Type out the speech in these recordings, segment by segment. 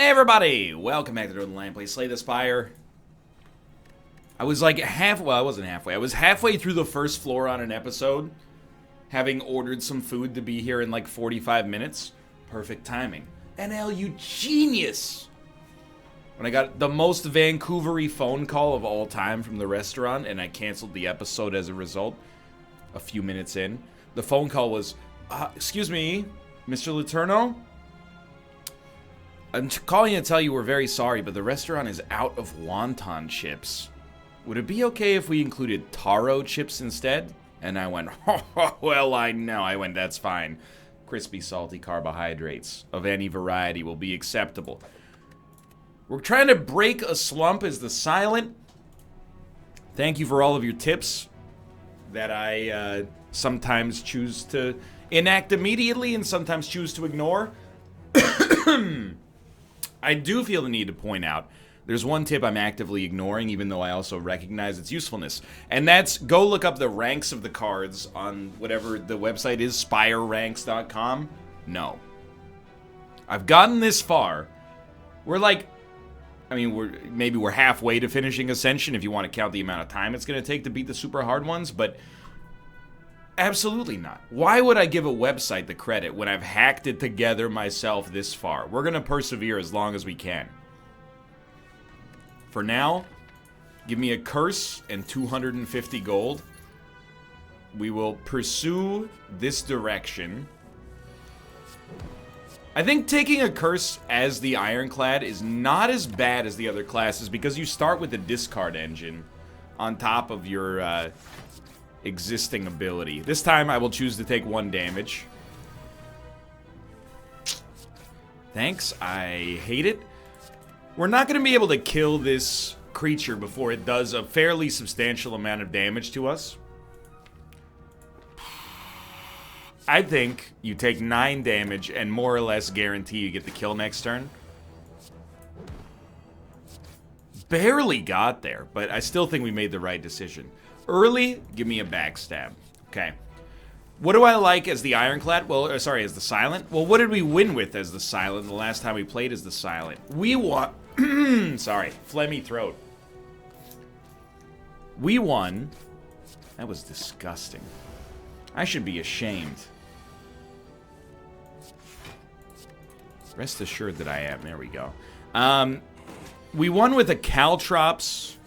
Hey everybody! Welcome back to Northernlion. Play Slay the Spire. I was like well, I wasn't halfway. I was halfway through the first floor on an episode, having ordered some food to be here in like 45 minutes. Perfect timing. NL, you genius! When I got the most Vancouver-y phone call of all time from the restaurant, and I canceled the episode as a result, a few minutes in. The phone call was, excuse me, Mr. Letourneau? I'm calling to tell you we're very sorry, but the restaurant is out of wonton chips. Would it be okay if we included taro chips instead? And I went, oh, well, I know. I went, that's fine. Crispy, salty carbohydrates of any variety will be acceptable. We're trying to break a slump as the silent. Thank you for all of your tips that I sometimes choose to enact immediately and sometimes choose to ignore. I do feel the need to point out there's one tip I'm actively ignoring, even though I also recognize its usefulness. And that's go look up the ranks of the cards on whatever the website is, spireranks.com. No. I've gotten this far. We're like, I mean, maybe we're halfway to finishing Ascension if you want to count the amount of time it's going to take to beat the super hard ones, but absolutely not. Why would I give a website the credit when I've hacked it together myself this far? We're going to persevere as long as we can. For now, give me a curse and 250 gold. We will pursue this direction. I think taking a curse as the Ironclad is not as bad as the other classes because you start with the discard engine on top of your existing ability. This time I will choose to take 1 damage. Thanks, I hate it. We're not going to be able to kill this creature before it does a fairly substantial amount of damage to us. I think you take 9 damage and more or less guarantee you get the kill next turn. Barely got there, but I still think we made the right decision. Early, give me a backstab. Okay. What do I like as the Ironclad? Well, sorry, as the Silent? Well, what did we win with as the Silent the last time we played as the Silent? We won... sorry, phlegmy throat. We won... That was disgusting. I should be ashamed. Rest assured that I am. There we go. We won with a Caltrops...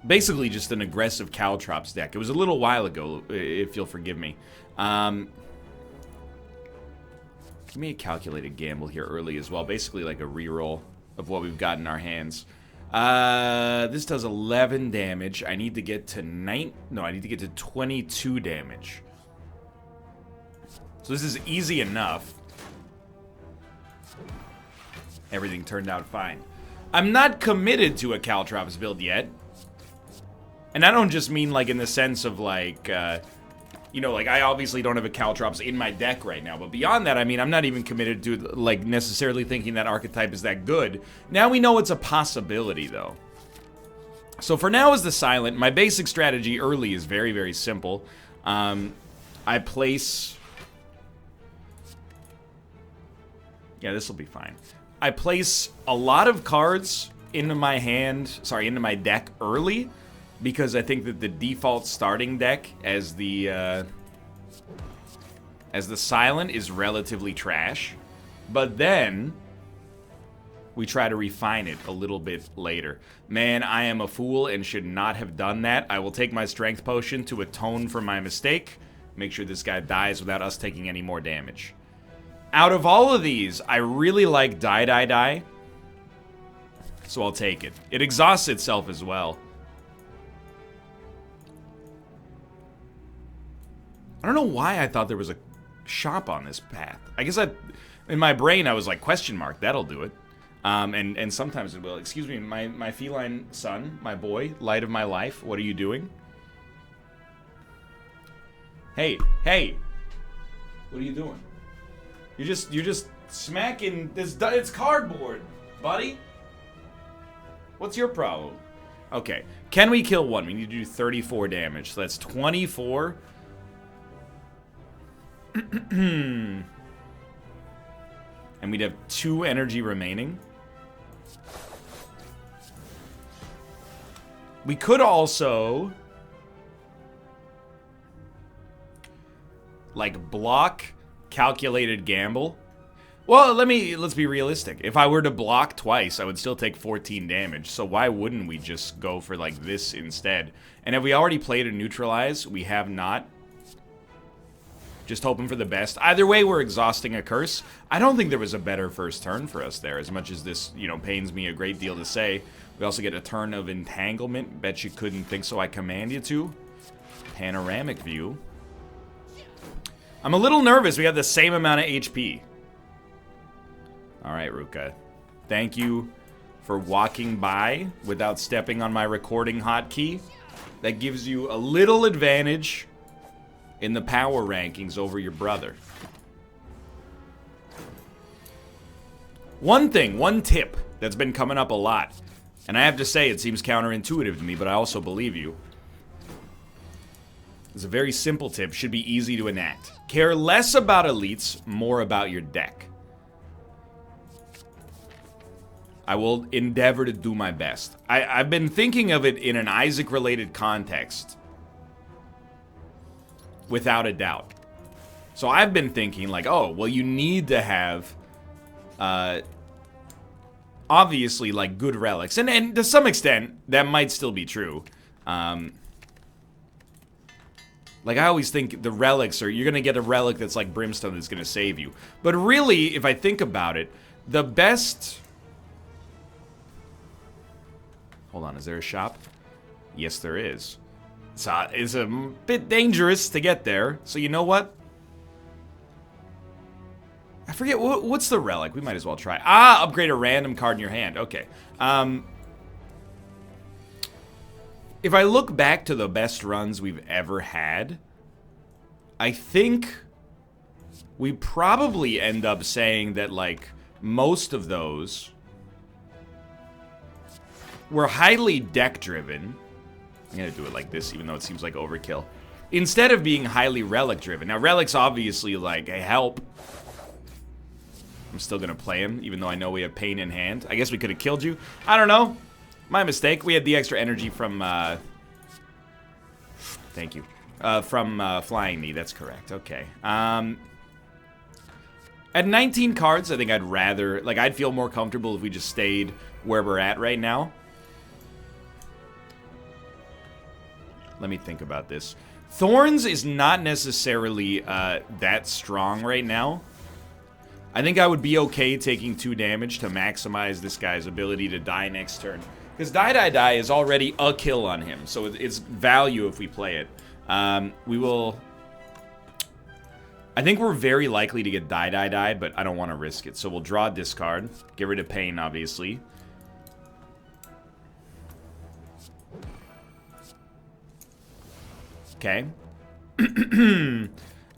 Basically just an aggressive Caltrops deck. It was a little while ago, if you'll forgive me. Give me a calculated gamble here early as well. Basically like a reroll of what we've got in our hands. This does 11 damage. I need to get to I need to get to 22 damage. So this is easy enough. Everything turned out fine. I'm not committed to a Caltrops build yet. And I don't just mean, like, in the sense of, like, you know, like, I obviously don't have a Caltrops in my deck right now. But beyond that, I mean, I'm not even committed to, like, necessarily thinking that archetype is that good. Now we know it's a possibility, though. So for now as the Silent, my basic strategy early is very, very simple. I place... Yeah, this will be fine. I place a lot of cards into my into my deck early... Because I think that the default starting deck as the Silent is relatively trash. But then we try to refine it a little bit later. Man, I am a fool and should not have done that. I will take my strength potion to atone for my mistake. Make sure this guy dies without us taking any more damage. Out of all of these, I really like Die. So I'll take it. It exhausts itself as well. I don't know why I thought there was a shop on this path. I guess in my brain, I was like, question mark, that'll do it. And sometimes it will. Excuse me, my feline son, my boy, light of my life, what are you doing? Hey, what are you doing? You're just smacking this, it's cardboard, buddy. What's your problem? Okay, can we kill one? We need to do 34 damage, so that's 24. And we'd have 2 energy remaining. We could also... like, block calculated gamble. Well, let's be realistic. If I were to block twice, I would still take 14 damage. So why wouldn't we just go for, like, this instead? And have we already played a neutralize? We have not. Just hoping for the best. Either way, we're exhausting a curse. I don't think there was a better first turn for us there, as much as this, you know, pains me a great deal to say. We also get a turn of entanglement. Bet you couldn't think so, I command you to. Panoramic view. I'm a little nervous. We have the same amount of HP. Alright, Ruka. Thank you for walking by without stepping on my recording hotkey. That gives you a little advantage in the power rankings over your brother. One tip that's been coming up a lot, and I have to say it seems counterintuitive to me, but I also believe you. It's a very simple tip, should be easy to enact. Care less about elites, more about your deck. I will endeavor to do my best. I've been thinking of it in an Isaac-related context. Without a doubt. So I've been thinking, like, oh, well, you need to have, obviously, like, good relics. And to some extent, that might still be true. Like, I always think the relics are, you're going to get a relic that's like Brimstone that's going to save you. But really, if I think about it, the best... Hold on, is there a shop? Yes, there is. So it's a bit dangerous to get there. So you know what? I forget, what's the relic? We might as well try. Ah, upgrade a random card in your hand. Okay. If I look back to the best runs we've ever had, I think we probably end up saying that, like, most of those were highly deck-driven. I'm gonna do it like this, even though it seems like overkill. Instead of being highly relic-driven. Now, relics obviously, like, help. I'm still gonna play him, even though I know we have pain in hand. I guess we could have killed you. I don't know. My mistake. We had the extra energy from, thank you. From Flying Knee, that's correct. Okay. At 19 cards, I think I'd rather, like, I'd feel more comfortable if we just stayed where we're at right now. Let me think about this. Thorns is not necessarily that strong right now. I think I would be okay taking 2 damage to maximize this guy's ability to die next turn. Because die is already a kill on him, so it's value if we play it. We will... I think we're very likely to get die, but I don't want to risk it. So we'll draw a discard. Get rid of pain, obviously. Okay.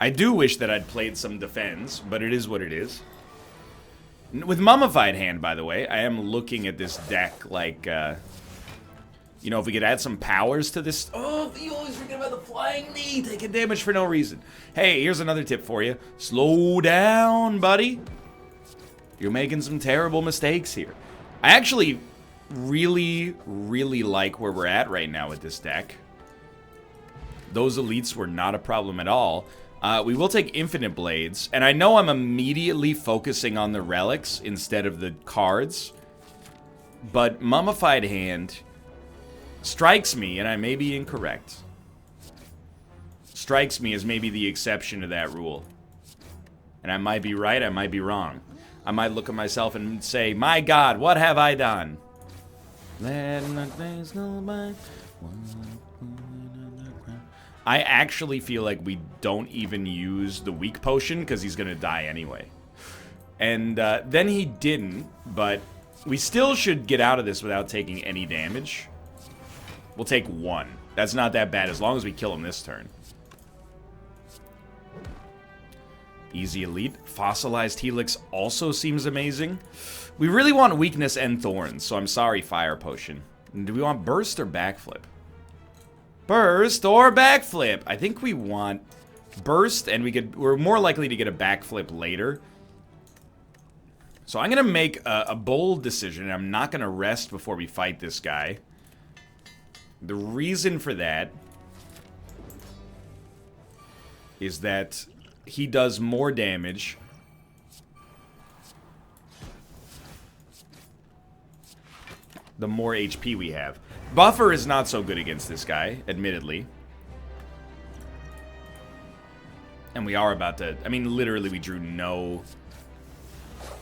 I do wish that I'd played some defense, but it is what it is. With Mummified Hand, by the way, I am looking at this deck like, you know, if we could add some powers to this... Oh, you always forget about the Flying Knee, taking damage for no reason. Hey, here's another tip for you. Slow down, buddy. You're making some terrible mistakes here. I actually really, really like where we're at right now with this deck. Those elites were not a problem at all. We will take Infinite Blades, and I know I'm immediately focusing on the relics instead of the cards, but Mummified Hand strikes me, and I may be incorrect, strikes me as maybe the exception to that rule. And I might be right, I might be wrong. I might look at myself and say, my God, what have I done? Let my days go by. I actually feel like we don't even use the weak potion because he's going to die anyway. And then he didn't, but we still should get out of this without taking any damage. We'll take 1. That's not that bad as long as we kill him this turn. Easy elite. Fossilized Helix also seems amazing. We really want weakness and thorns, so I'm sorry, Fire Potion. Do we want burst or backflip? Burst or backflip. I think we want burst, and we're more likely to get a backflip later. So I'm going to make a bold decision. I'm not going to rest before we fight this guy. The reason for that is that he does more damage the more HP we have. Buffer is not so good against this guy, admittedly. And we are about to... I mean, literally, we drew no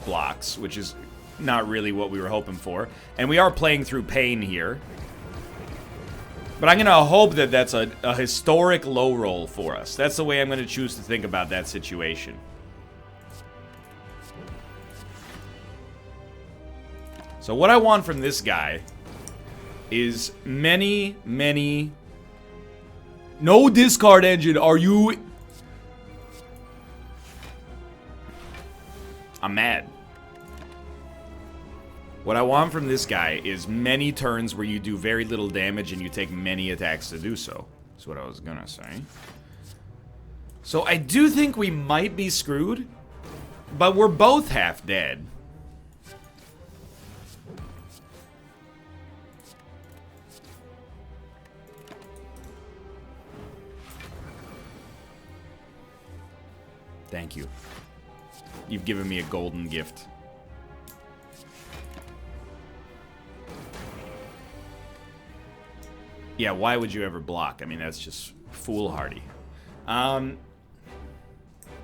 blocks, which is not really what we were hoping for. And we are playing through pain here. But I'm going to hope that that's a historic low roll for us. That's the way I'm going to choose to think about that situation. So what I want from this guy is many... No discard engine, are you... I'm mad. What I want from this guy is many turns where you do very little damage and you take many attacks to do so. That's what I was gonna say. So I do think we might be screwed, but we're both half dead. Thank you. You've given me a golden gift. Yeah, why would you ever block? I mean, that's just foolhardy. So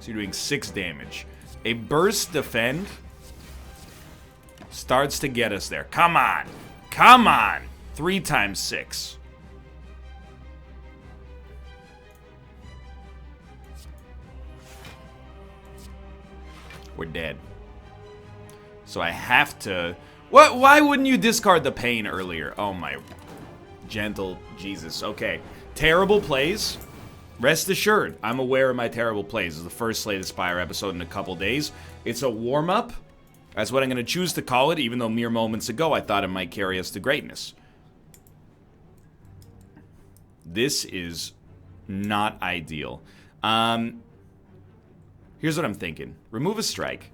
you're doing 6 damage. A burst defend starts to get us there. Come on! Come on! 3 times 6. We're dead. So I have to... What? Why wouldn't you discard the pain earlier? Oh my... Gentle Jesus. Okay. Terrible plays. Rest assured, I'm aware of my terrible plays. This is the first Slay the Spire episode in a couple days. It's a warm-up. That's what I'm going to choose to call it, even though mere moments ago I thought it might carry us to greatness. This is not ideal. Here's what I'm thinking. Remove a strike.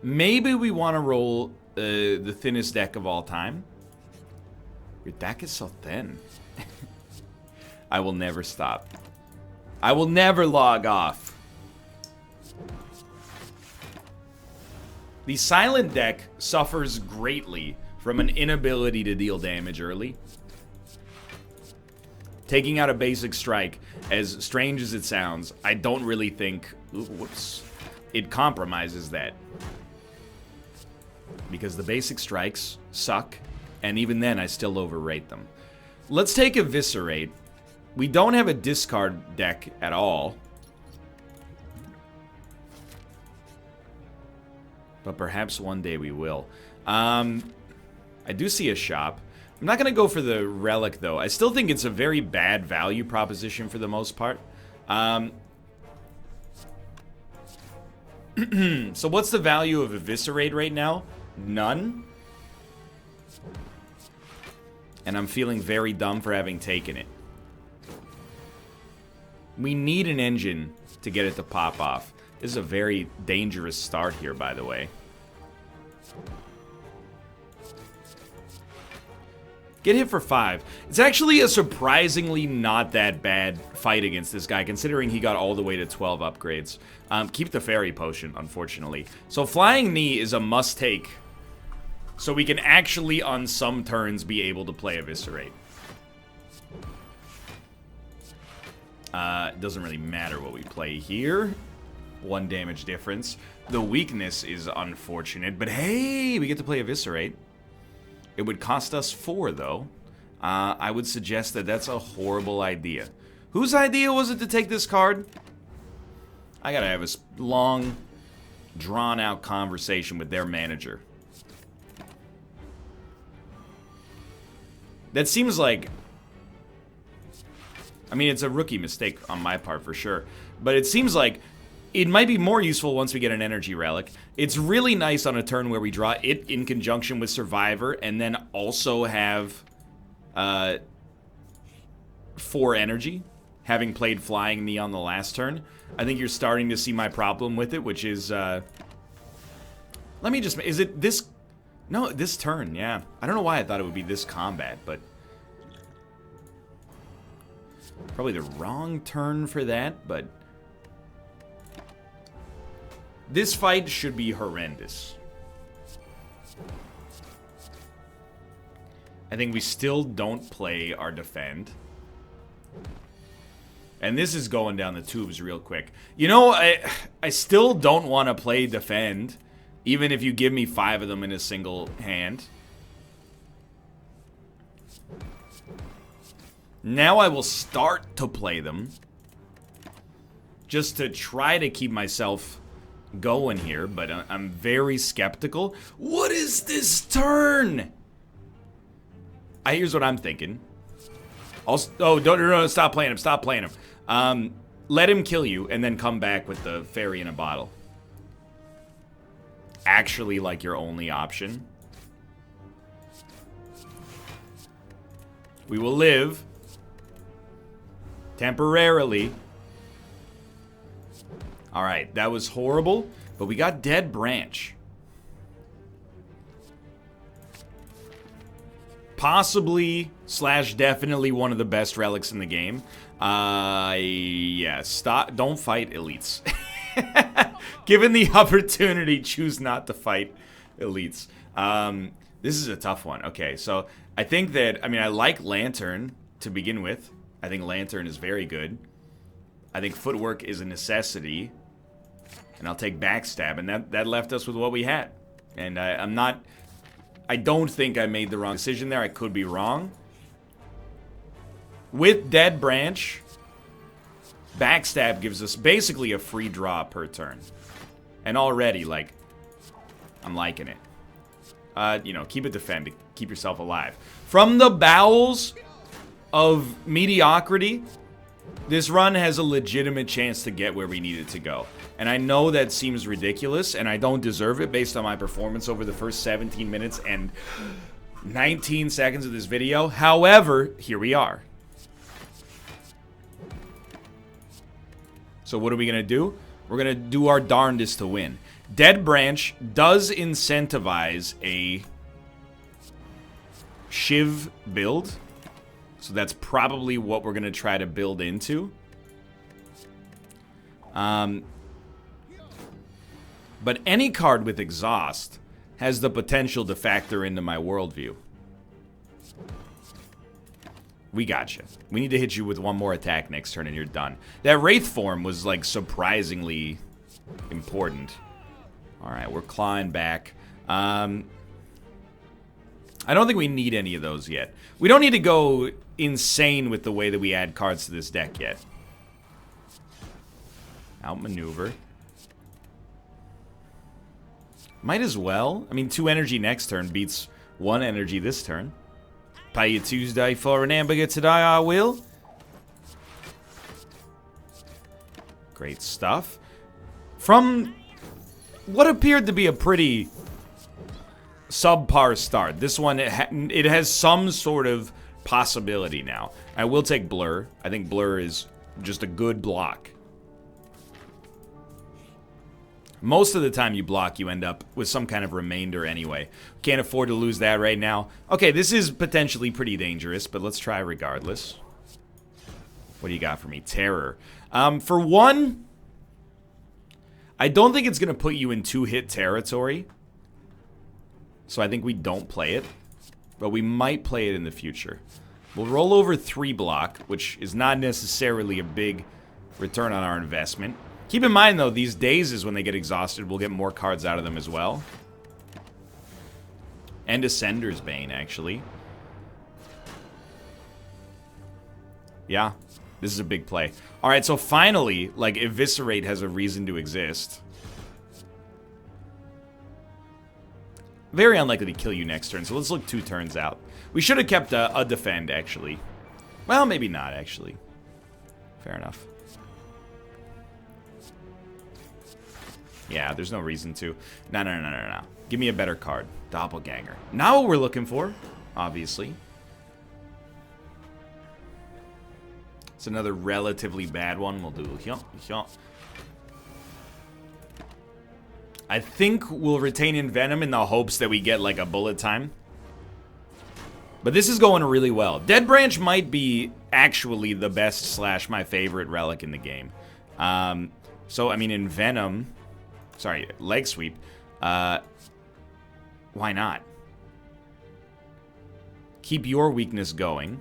Maybe we want to roll the thinnest deck of all time. Your deck is so thin. I will never stop. I will never log off. The silent deck suffers greatly from an inability to deal damage early. Taking out a basic strike, as strange as it sounds, I don't really think... Ooh, whoops. It compromises that. Because the basic strikes suck, and even then I still overrate them. Let's take Eviscerate. We don't have a discard deck at all. But perhaps one day we will. I do see a shop. I'm not going to go for the relic, though. I still think it's a very bad value proposition for the most part. So what's the value of Eviscerate right now? None. And I'm feeling very dumb for having taken it. We need an engine to get it to pop off. This is a very dangerous start here, by the way. Get hit for 5. It's actually a surprisingly not that bad fight against this guy, considering he got all the way to 12 upgrades. Keep the fairy potion, unfortunately. So Flying Knee is a must-take. So we can actually, on some turns, be able to play Eviscerate. It doesn't really matter what we play here. 1 damage difference. The weakness is unfortunate, but hey, we get to play Eviscerate. It would cost us 4, though. I would suggest that that's a horrible idea. Whose idea was it to take this card? I gotta have a long, drawn-out conversation with their manager. That seems like... I mean, it's a rookie mistake on my part, for sure. But it seems like it might be more useful once we get an energy relic. It's really nice on a turn where we draw it in conjunction with Survivor and then also have 4 energy, having played Flying Knee on the last turn. I think you're starting to see my problem with it, which is Let me just... Is it this... No, this turn, yeah. I don't know why I thought it would be this combat, but... Probably the wrong turn for that, but... This fight should be horrendous. I think we still don't play our defend. And this is going down the tubes real quick. You know, I still don't want to play defend, even if you give me 5 of them in a single hand. Now I will start to play them, just to try to keep myself going here, but I'm very skeptical. What is this turn? Here's what I'm thinking. No, stop playing him, stop playing him. Let him kill you, and then come back with the fairy in a bottle. Actually, like, your only option. We will live. Temporarily. Alright, that was horrible, but we got Dead Branch. Possibly, / definitely one of the best relics in the game. Yeah, stop, don't fight elites. Given the opportunity, choose not to fight elites. This is a tough one. Okay, so I think that, I mean, I like Lantern to begin with. I think Lantern is very good. I think Footwork is a necessity. And I'll take Backstab, and that left us with what we had. And I don't think I made the wrong decision there. I could be wrong. With Dead Branch, Backstab gives us basically a free draw per turn. And already, like, I'm liking it. You know, keep it defend, keep yourself alive. From the bowels of mediocrity, this run has a legitimate chance to get where we need it to go. And I know that seems ridiculous, and I don't deserve it based on my performance over the first 17 minutes and 19 seconds of this video. However, here we are. So what are we going to do? We're going to do our darndest to win. Dead Branch does incentivize a Shiv build. So that's probably what we're going to try to build into. But any card with Exhaust has the potential to factor into my worldview. We got you. We need to hit you with one more attack next turn and you're done. That Wraith form was, like, surprisingly important. Alright, we're clawing back. I don't think we need any of those yet. We don't need to go insane with the way that we add cards to this deck yet. Outmaneuver. Might as well. I mean, 2 energy next turn beats 1 energy this turn. Pay you Tuesday for an hamburger today, I will. Great stuff. From what appeared to be a pretty subpar start, this one, it has some sort of possibility now. I will take Blur. I think Blur is just a good block. Most of the time you block, you end up with some kind of remainder anyway. Can't afford to lose that right now. Okay, this is potentially pretty dangerous, but let's try regardless. What do you got for me? Terror. For one, I don't think it's going to put you in 2-hit territory. So I think we don't play it. But we might play it in the future. We'll roll over 3 block, which is not necessarily a big return on our investment. Keep in mind, though, these dazes, when they get exhausted, we'll get more cards out of them as well. And Ascender's Bane, actually. Yeah, this is a big play. Alright, so finally, like, Eviscerate has a reason to exist. Very unlikely to kill you next turn, so let's look 2 turns out. We should have kept a defend, actually. Well, maybe not, actually. Fair enough. Yeah, there's no reason to. No. Give me a better card. Doppelganger. Not what we're looking for, obviously. It's another relatively bad one. We'll do... I think we'll retain Envenom in the hopes that we get like a bullet time. But this is going really well. Dead Branch might be actually the best slash my favorite relic in the game. So, I mean, Envenom... Sorry, Leg Sweep. Why not? Keep your weakness going.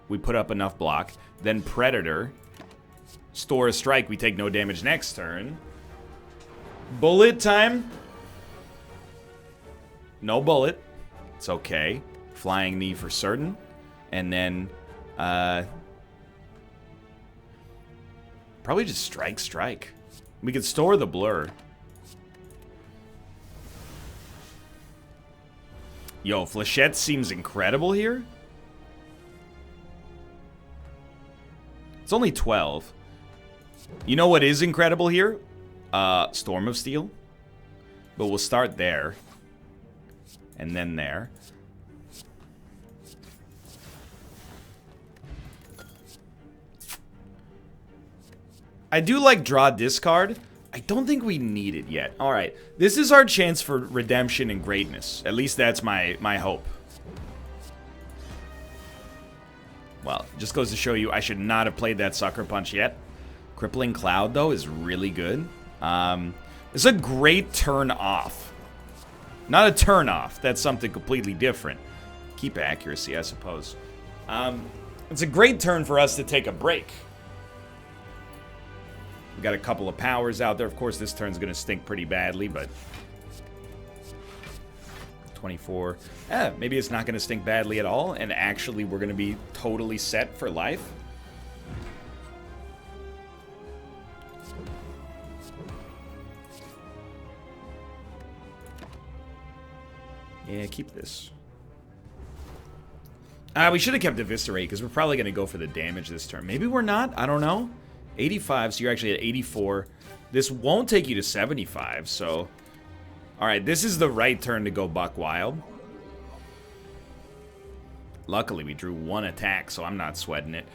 We put up enough block. Then Predator. Store a strike. We take no damage next turn. Bullet time. No bullet. It's okay. Flying knee for certain. And then, probably just strike. We could store the blur. Yo, Flechette seems incredible here. It's only 12. You know what is incredible here? Storm of Steel. But we'll start there. And then there. I do like draw discard. I don't think we need it yet. Alright, this is our chance for redemption and greatness. At least that's my hope. Well, just goes to show you I should not have played that Sucker Punch yet. Crippling Cloud, though, is really good. It's a great turn off. Not a turn off. That's something completely different. Keep accuracy, I suppose. It's a great turn for us to take a break. We got a couple of powers out there. Of course, this turn's going to stink pretty badly, but... 24. Maybe it's not going to stink badly at all, and actually we're going to be totally set for life. Yeah, keep this. We should have kept Eviscerate, because we're probably going to go for the damage this turn. Maybe we're not. I don't know. 85, so you're actually at 84. This won't take you to 75, so... Alright, this is the right turn to go buck wild. Luckily, we drew one attack, so I'm not sweating it.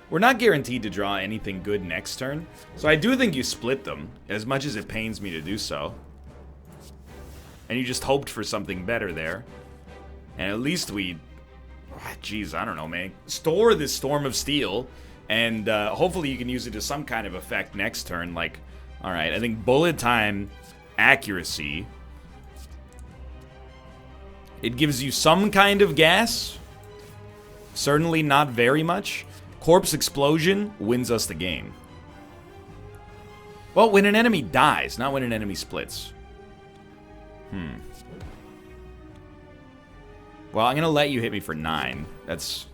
We're not guaranteed to draw anything good next turn, so I do think you split them, as much as it pains me to do so. And you just hoped for something better there. And at least we... Jeez, I don't know, man. Store this Storm of Steel, and hopefully you can use it to some kind of effect next turn. Like, alright, I think Bullet Time, Accuracy. It gives you some kind of gas. Certainly not very much. Corpse Explosion wins us the game. Well, when an enemy dies, not when an enemy splits. Well, I'm going to let you hit me for 9. That's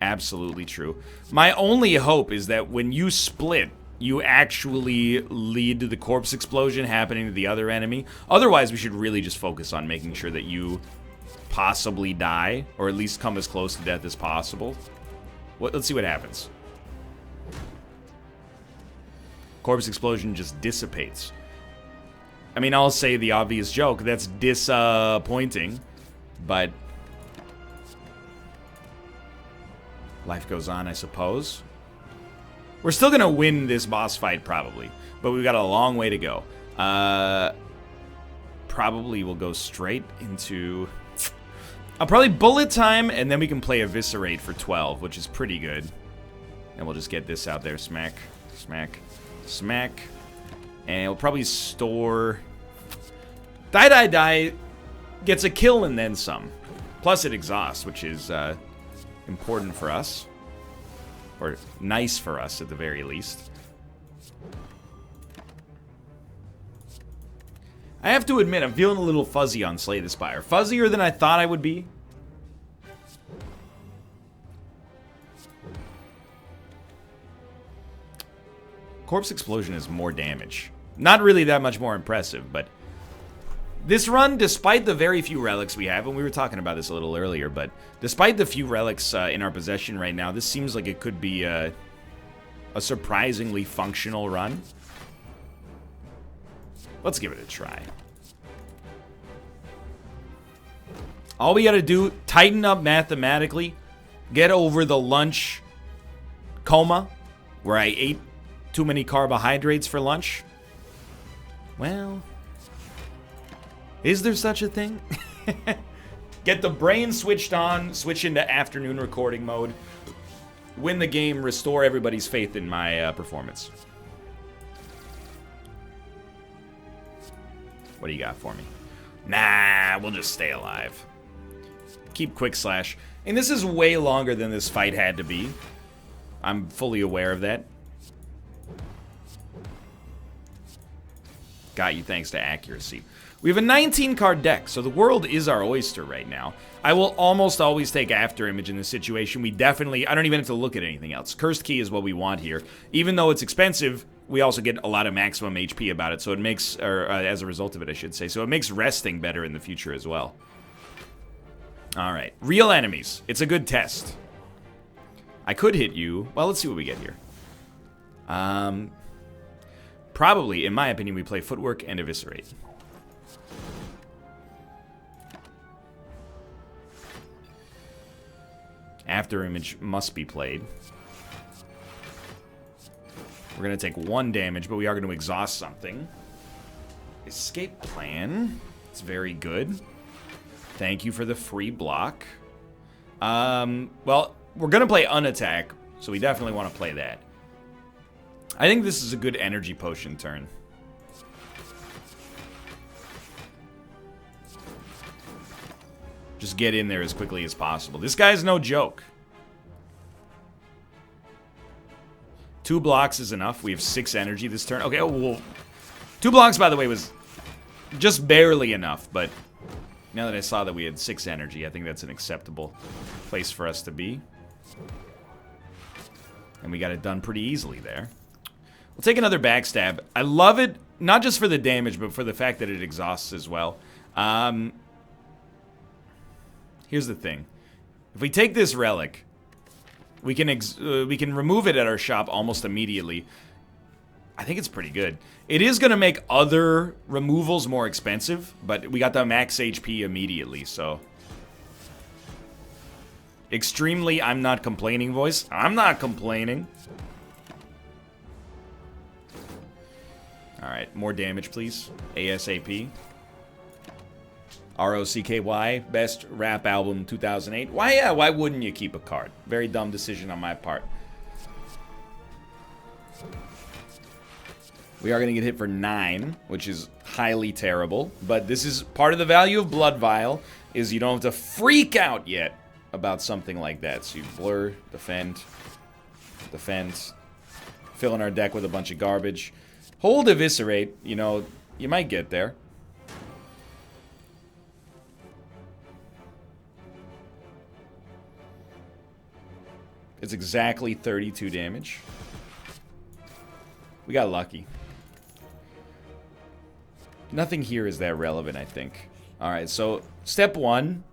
absolutely true. My only hope is that when you split, you actually lead to the corpse explosion happening to the other enemy. Otherwise, we should really just focus on making sure that you possibly die, or at least come as close to death as possible. Let's see what happens. Corpse explosion just dissipates. I mean, I'll say the obvious joke. That's disappointing, but life goes on, I suppose. We're still gonna win this boss fight, probably, but we've got a long way to go. Probably we'll go straight into... I'll probably Bullet Time, and then we can play Eviscerate for 12, which is pretty good. And we'll just get this out there. Smack, smack, smack. And it'll probably store... Die gets a kill and then some. Plus it exhausts, which is important for us. Or nice for us, at the very least. I have to admit, I'm feeling a little fuzzy on Slay the Spire. Fuzzier than I thought I would be. Corpse Explosion is more damage. Not really that much more impressive, but... This run, despite the very few relics we have, and we were talking about this a little earlier, but despite the few relics in our possession right now, this seems like it could be a surprisingly functional run. Let's give it a try. All we gotta do, tighten up mathematically, Get over the lunch coma where I ate too many carbohydrates for lunch? Well, is there such a thing? Get the brain switched on, switch into afternoon recording mode, win the game, restore everybody's faith in my performance. What do you got for me? Nah, we'll just stay alive. Keep quick slash. And this is way longer than this fight had to be. I'm fully aware of that. Got you thanks to accuracy. We have a 19-card deck, so the world is our oyster right now. I will almost always take After Image in this situation. We definitely, I don't even have to look at anything else. Cursed Key is what we want here. Even though it's expensive, we also get a lot of maximum HP about it, so it makes, or as a result of it, I should say. So it makes resting better in the future as well. Alright, real enemies. It's a good test. I could hit you. Well, let's see what we get here. Probably, in my opinion, we play Footwork and Eviscerate. After Image must be played. We're going to take 1 damage, but we are going to exhaust something. Escape Plan. It's very good. Thank you for the free block. Well, we're going to play Unattack, so we definitely want to play that. I think this is a good energy potion turn. Just get in there as quickly as possible. This guy's no joke. 2 blocks is enough. We have 6 energy this turn. Okay, well, 2 blocks, by the way, was just barely enough, but now that I saw that we had 6 energy, I think that's an acceptable place for us to be. And we got it done pretty easily there. We'll take another backstab. I love it, not just for the damage, but for the fact that it exhausts as well. Here's the thing. If we take this relic, we can remove it at our shop almost immediately. I think it's pretty good. It is going to make other removals more expensive, but we got the max HP immediately, so... Extremely I'm not complaining voice. I'm not complaining. Alright, more damage, please. ASAP. ROCKY, best rap album 2008. Why wouldn't you keep a card? Very dumb decision on my part. We are going to get hit for 9, which is highly terrible. But this is part of the value of Blood Vial, is you don't have to freak out yet about something like that. So you blur, defend, fill in our deck with a bunch of garbage. Hold Eviscerate, you know, you might get there. It's exactly 32 damage. We got lucky. Nothing here is that relevant, I think. Alright, so step 1.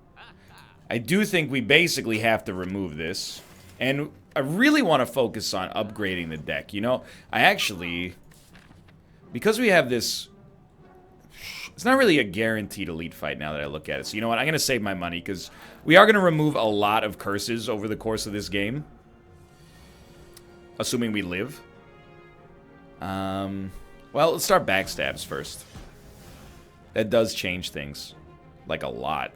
I do think we basically have to remove this. And I really want to focus on upgrading the deck. You know, I actually... Because we have this... It's not really a guaranteed elite fight now that I look at it. So you know what? I'm going to save my money because we are going to remove a lot of curses over the course of this game. Assuming we live. Well, let's start backstabs first. That does change things. Like a lot.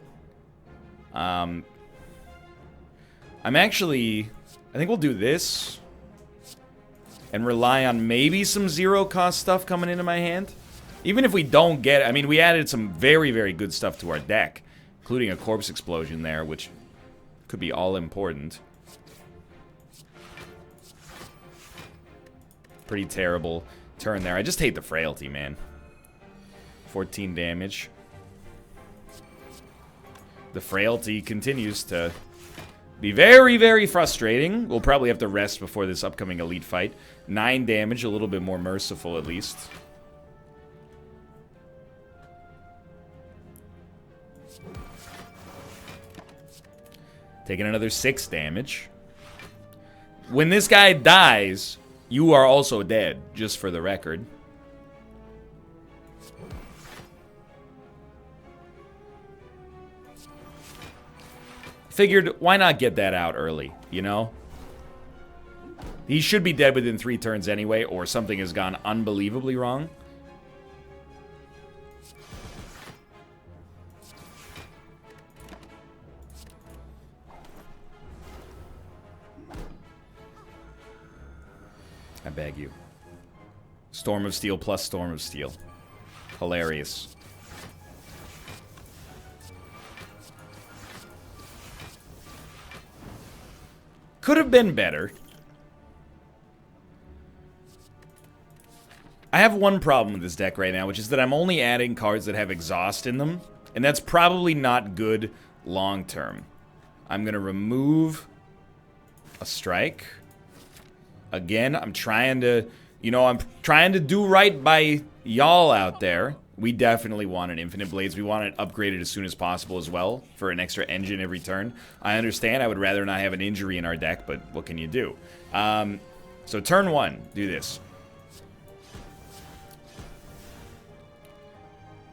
I'm actually... I think we'll do this. And rely on maybe some zero-cost stuff coming into my hand. Even if we don't get... I mean, we added some very, very good stuff to our deck. Including a Corpse Explosion there, which could be all-important. Pretty terrible turn there. I just hate the Frailty, man. 14 damage. The Frailty continues to be very, very frustrating. We'll probably have to rest before this upcoming elite fight. 9 damage, a little bit more merciful at least. Taking another 6 damage. When this guy dies, you are also dead, just for the record. Figured, why not get that out early, you know? He should be dead within 3 turns anyway, or something has gone unbelievably wrong. I beg you. Storm of Steel plus Storm of Steel. Hilarious. Could have been better. I have one problem with this deck right now, which is that I'm only adding cards that have exhaust in them, and that's probably not good long term. I'm gonna remove a strike. Again, I'm trying to, you know, I'm trying to do right by y'all out there. We definitely want an Infinite Blades. We want it upgraded as soon as possible as well for an extra engine every turn. I understand. I would rather not have an injury in our deck, but what can you do? So turn 1, do this.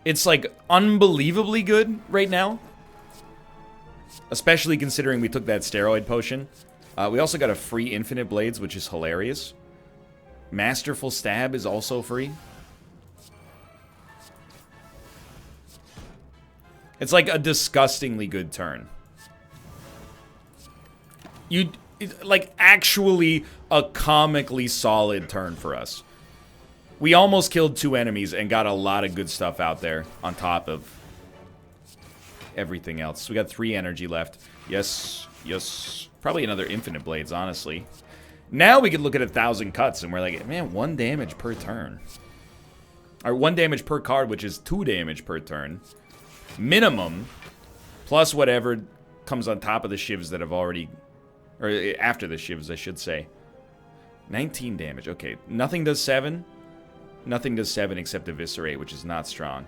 It's like unbelievably good right now, especially considering we took that steroid potion. We also got a free Infinite Blades, which is hilarious. Masterful Stab is also free. It's like a disgustingly good turn. Like, actually a comically solid turn for us. We almost killed 2 enemies and got a lot of good stuff out there on top of everything else. We got 3 energy left. Yes, yes. Probably another Infinite Blades, honestly. Now we could look at 1,000 cuts and we're like, man, 1 damage per turn. Or 1 damage per card, which is 2 damage per turn. Minimum. Plus whatever comes on top of the shivs that have already... Or after the shivs, I should say. 19 damage. Okay. Nothing does 7. Nothing does 7 except Eviscerate, which is not strong.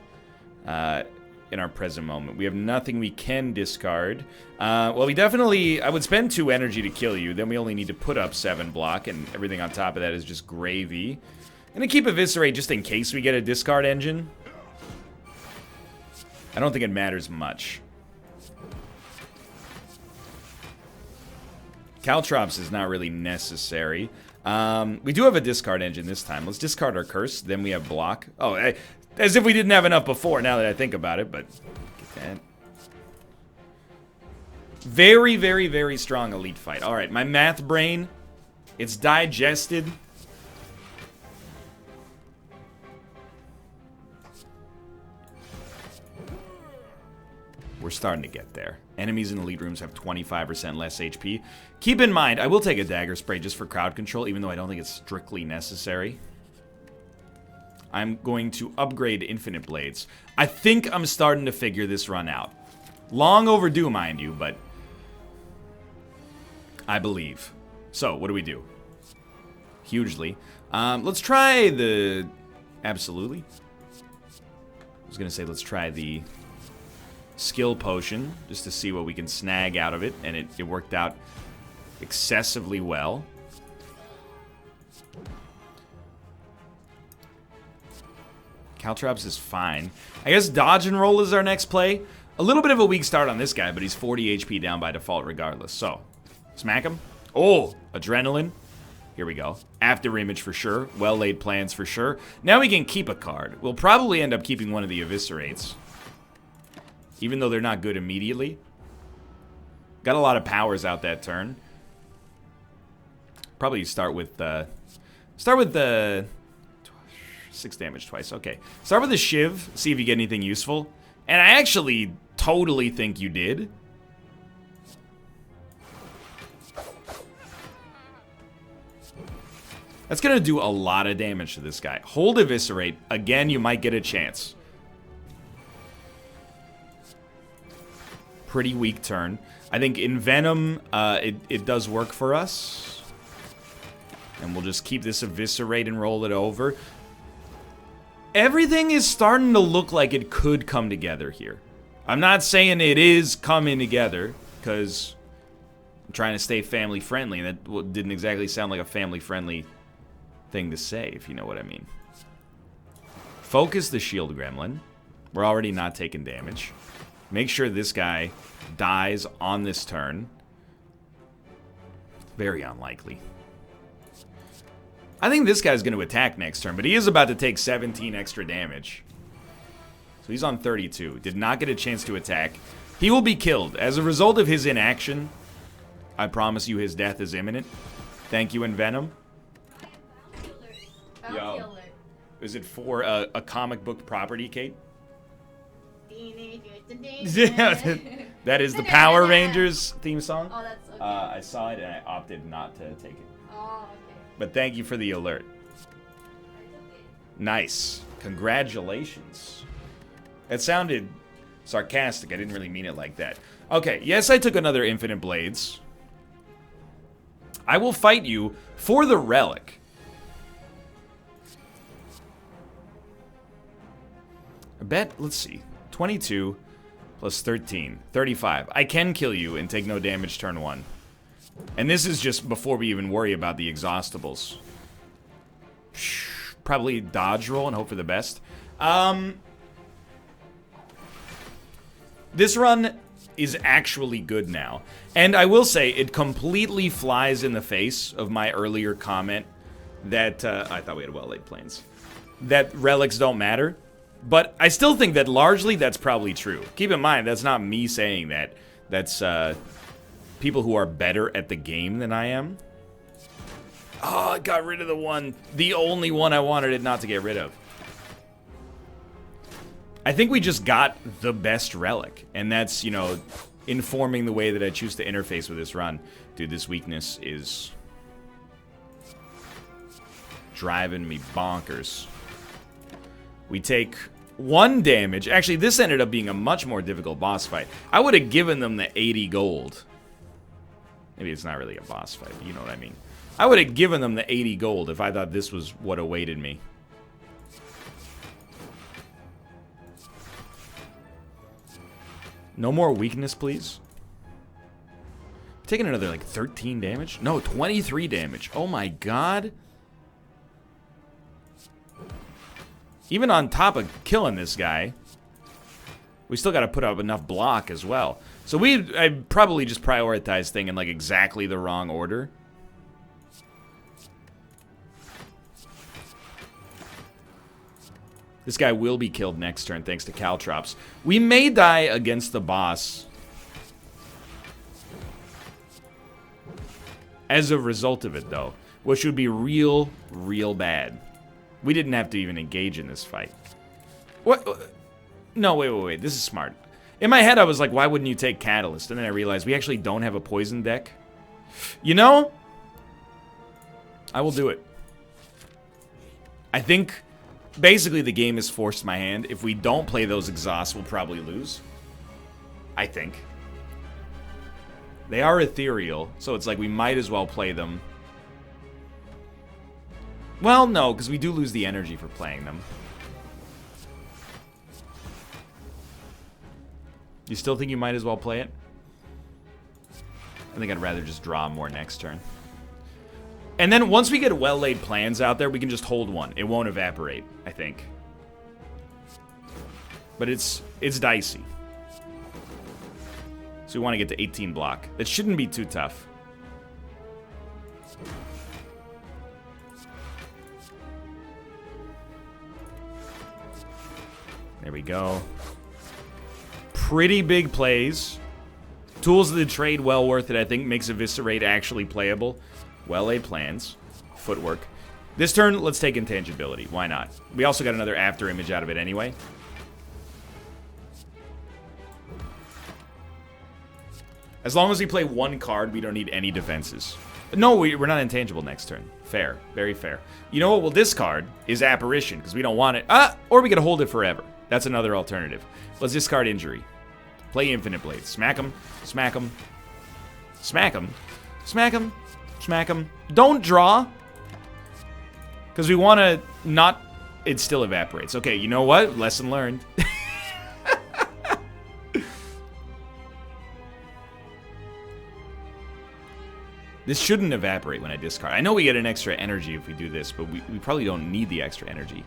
In our present moment. We have nothing we can discard. Well, we definitely... I would spend 2 energy to kill you. Then we only need to put up 7 block, and everything on top of that is just gravy. I'm gonna keep Eviscerate just in case we get a discard engine. I don't think it matters much. Caltrops is not really necessary. We do have a discard engine this time. Let's discard our curse, then we have block. Oh, as if we didn't have enough before, now that I think about it, but... Get that. Very, very, very strong elite fight. Alright, my math brain, it's digested. We're starting to get there. Enemies in elite rooms have 25% less HP. Keep in mind, I will take a dagger spray just for crowd control, even though I don't think it's strictly necessary. I'm going to upgrade Infinite Blades. I think I'm starting to figure this run out. Long overdue, mind you, but I believe. So, what do we do? Hugely. Let's try the... Absolutely. I was going to say, let's try the skill potion, just to see what we can snag out of it, and it worked out excessively well. Caltrops is fine. I guess dodge and roll is our next play. A little bit of a weak start on this guy, but he's 40 HP down by default regardless. So, smack him. Oh, adrenaline. Here we go. After image for sure. Well-laid plans for sure. Now we can keep a card. We'll probably end up keeping one of the Eviscerates, even though they're not good immediately. Got a lot of powers out that turn. Probably start with the 6 damage twice. Okay. Start with the Shiv, see if you get anything useful. And I actually totally think you did. That's gonna do a lot of damage to this guy. Hold Eviscerate. Again, you might get a chance. Pretty weak turn. I think Envenom, it does work for us. And we'll just keep this Eviscerate and roll it over. Everything is starting to look like it could come together here. I'm not saying it is coming together, because I'm trying to stay family friendly, and that didn't exactly sound like a family friendly thing to say, if you know what I mean. Focus the shield gremlin. We're already not taking damage. Make sure this guy dies on this turn. Very unlikely. I think this guy's going to attack next turn, but he is about to take 17 extra damage. So he's on 32. Did not get a chance to attack. He will be killed. As a result of his inaction, I promise you his death is imminent. Thank you, Envenom. Yo. Is it for a comic book property, Kate? That is the Power Rangers theme song. Oh, that's okay. I saw it and I opted not to take it. Oh, okay. But thank you for the alert. Nice. Congratulations. That sounded sarcastic. I didn't really mean it like that. Okay, yes, I took another Infinite Blades. I will fight you for the relic. I bet, let's see. 22 plus 13. 35. I can kill you and take no damage turn 1. And this is just before we even worry about the exhaustibles. Probably dodge roll and hope for the best. This run is actually good now. And I will say, it completely flies in the face of my earlier comment that, I thought we had well-laid plans, that relics don't matter. But I still think that largely that's probably true. Keep in mind, that's not me saying that. That's, people who are better at the game than I am. Oh, I got rid of the only one I wanted it not to get rid of. I think we just got the best relic, and that's, you know, informing the way that I choose to interface with this run. Dude, this weakness is driving me bonkers. We take 1 damage. Actually, this ended up being a much more difficult boss fight. I would have given them the 80 gold. Maybe it's not really a boss fight, but you know what I mean. I would have given them the 80 gold if I thought this was what awaited me. No more weakness, please. Taking another, like, 13 damage? No, 23 damage. Oh my god. Even on top of killing this guy, we still got to put up enough block as well. So I probably just prioritized thing in, like, exactly the wrong order. This guy will be killed next turn thanks to Caltrops. We may die against the boss as a result of it, though, which would be real, real bad. We didn't have to even engage in this fight. What? No, wait. This is smart. In my head, I was like, why wouldn't you take Catalyst? And then I realized we actually don't have a poison deck. You know, I will do it. I think basically the game has forced my hand. If we don't play those exhausts, we'll probably lose. I think. They are ethereal, so it's like we might as well play them. Well, no, because we do lose the energy for playing them. You still think you might as well play it? I think I'd rather just draw more next turn. And then once we get well-laid plans out there, we can just hold one. It won't evaporate, I think. But it's dicey. So we want to get to 18 block. That shouldn't be too tough. There we go. Pretty big plays. Tools of the trade, well worth it, I think. Makes Eviscerate actually playable. Well-laid plans. Footwork. This turn, let's take Intangibility. Why not? We also got another after image out of it anyway. As long as we play one card, we don't need any defenses. No, we're not intangible next turn. Fair. Very fair. You know what we'll discard is Apparition, because we don't want it. Or we could hold it forever. That's another alternative. Let's discard Injury. Play Infinite Blades. Smack him. Smack him. Smack him. Smack him. Smack him. Don't draw. Because we want to not... It still evaporates. Okay, you know what? Lesson learned. This shouldn't evaporate when I discard. I know we get an extra energy if we do this, but we probably don't need the extra energy.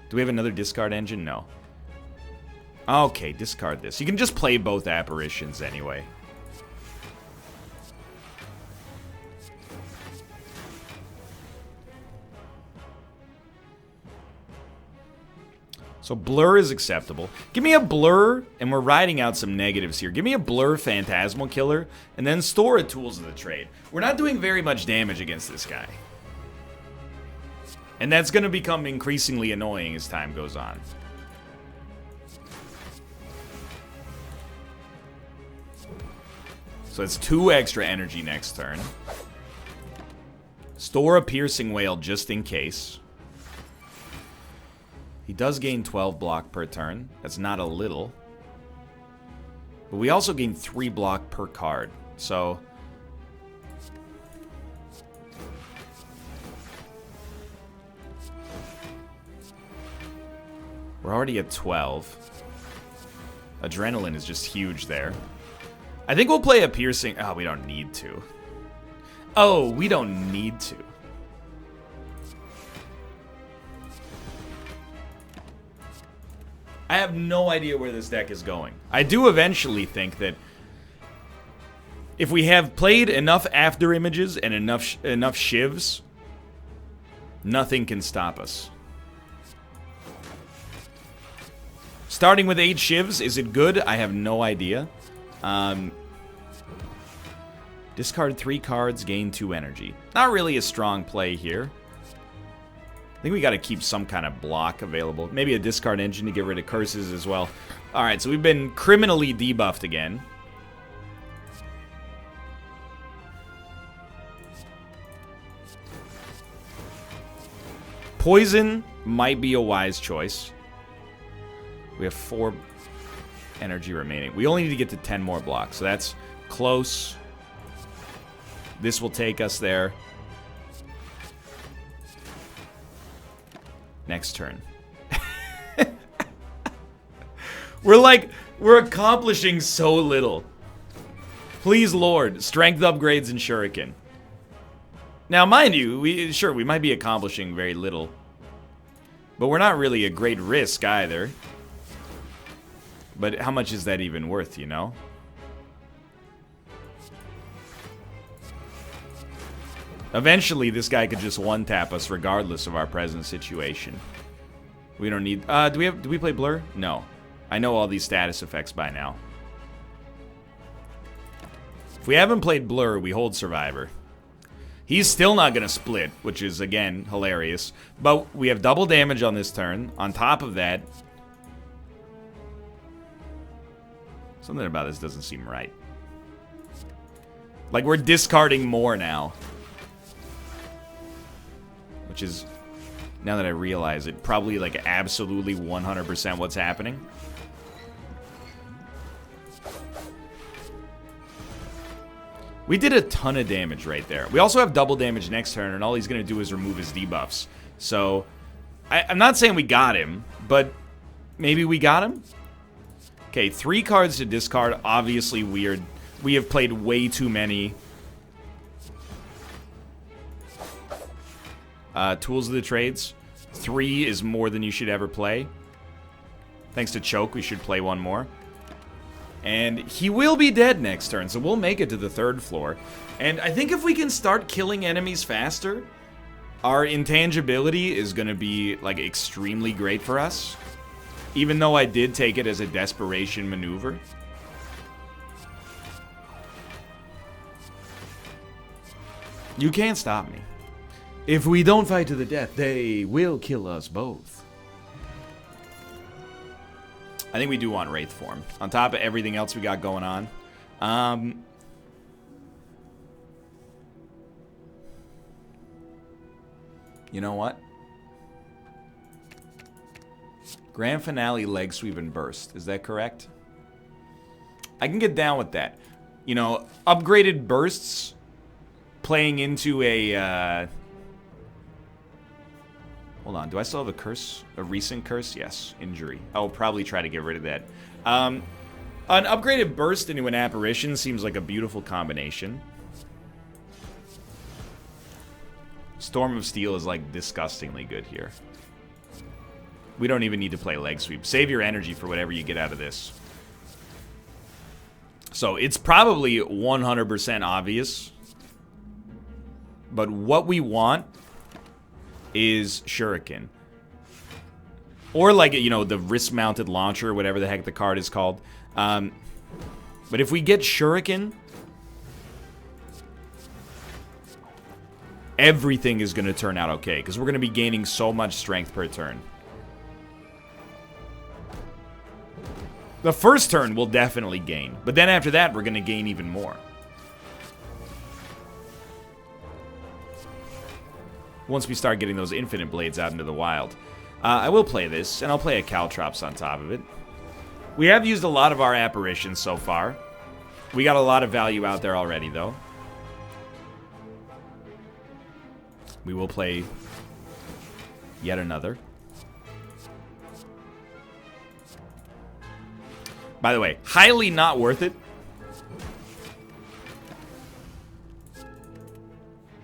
Do we have another discard engine? No. Okay, discard this. You can just play both apparitions anyway. So blur is acceptable. Give me a blur, and we're riding out some negatives here. Give me a blur Phantasmal Killer, and then store a Tools of the Trade. We're not doing very much damage against this guy. And that's going to become increasingly annoying as time goes on. So it's 2 extra energy next turn. Store a Piercing Wail just in case. He does gain 12 block per turn. That's not a little. But we also gain 3 block per card. So we're already at 12. Adrenaline is just huge there. I think we'll play a piercing. Oh, we don't need to. Oh, we don't need to. I have no idea where this deck is going. I do eventually think that if we have played enough after images and enough shivs, nothing can stop us. Starting with 8 shivs, is it good? I have no idea. Discard 3 cards, gain 2 energy. Not really a strong play here. I think we got to keep some kind of block available. Maybe a discard engine to get rid of curses as well. Alright, so we've been criminally debuffed again. Poison might be a wise choice. We have 4 energy remaining. We only need to get to 10 more blocks, so that's close. This will take us there. Next turn. We're accomplishing so little. Please, Lord, strength upgrades and shuriken. Now, mind you, we might be accomplishing very little. But we're not really a great risk either. But how much is that even worth, you know? Eventually, this guy could just one-tap us regardless of our present situation. We don't need... do we play Blur? No. I know all these status effects by now. If we haven't played Blur, we hold Survivor. He's still not going to split, which is, again, hilarious. But we have double damage on this turn. On top of that... Something about this doesn't seem right. Like, we're discarding more now. Which is, now that I realize it, probably like absolutely 100% what's happening. We did a ton of damage right there. We also have double damage next turn, and all he's going to do is remove his debuffs. So, I'm not saying we got him, but maybe we got him? Okay, 3 cards to discard, obviously weird. We have played way too many. Tools of the Trades. 3 is more than you should ever play. Thanks to Choke, we should play 1 more. And he will be dead next turn, so we'll make it to the 3rd floor. And I think if we can start killing enemies faster, our intangibility is going to be, like, extremely great for us. Even though I did take it as a desperation maneuver. You can't stop me. If we don't fight to the death, they will kill us both. I think we do want Wraith form. On top of everything else we got going on. You know what? Grand Finale, Leg Sweep, and Burst. Is that correct? I can get down with that. You know, upgraded bursts playing into a... Hold on, do I still have a curse? A recent curse? Yes, injury. I'll probably try to get rid of that. An upgraded burst into an apparition seems like a beautiful combination. Storm of Steel is like disgustingly good here. We don't even need to play leg sweep. Save your energy for whatever you get out of this. So it's probably 100% obvious. But what we want is Shuriken. Or like, you know, the wrist-mounted launcher, whatever the heck the card is called. But if we get Shuriken, everything is going to turn out okay. Because we're going to be gaining so much strength per turn. The first turn we'll definitely gain. But then after that, we're going to gain even more. Once we start getting those infinite blades out into the wild. I will play this, and I'll play a Caltrops on top of it. We have used a lot of our apparitions so far. We got a lot of value out there already, though. We will play yet another. By the way, highly not worth it.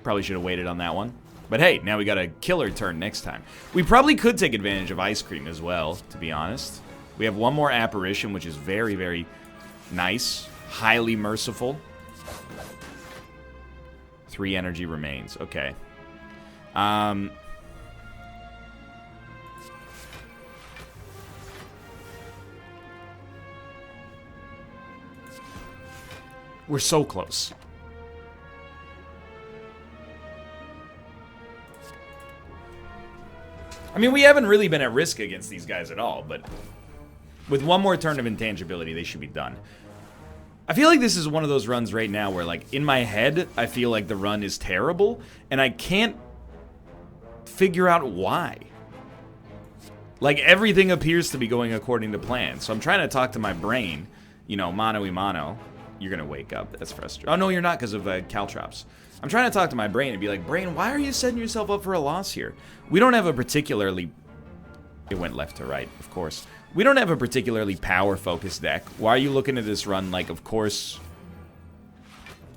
Probably should have waited on that one. But hey, now we got a killer turn next time. We probably could take advantage of Ice Cream as well, to be honest. We have one more apparition, which is very, very nice. Highly merciful. 3 energy remains. Okay. We're so close. I mean, we haven't really been at risk against these guys at all, but with one more turn of intangibility, they should be done. I feel like this is one of those runs right now where, like, in my head, I feel like the run is terrible, and I can't figure out why. Like, everything appears to be going according to plan, so I'm trying to talk to my brain, you know, mano y mano. You're gonna wake up. That's frustrating. Oh, no, you're not because of Caltrops. I'm trying to talk to my brain and be like, brain, why are you setting yourself up for a loss here? We don't have a particularly... It went left to right, of course. We don't have a particularly power-focused deck. Why are you looking at this run like, of course,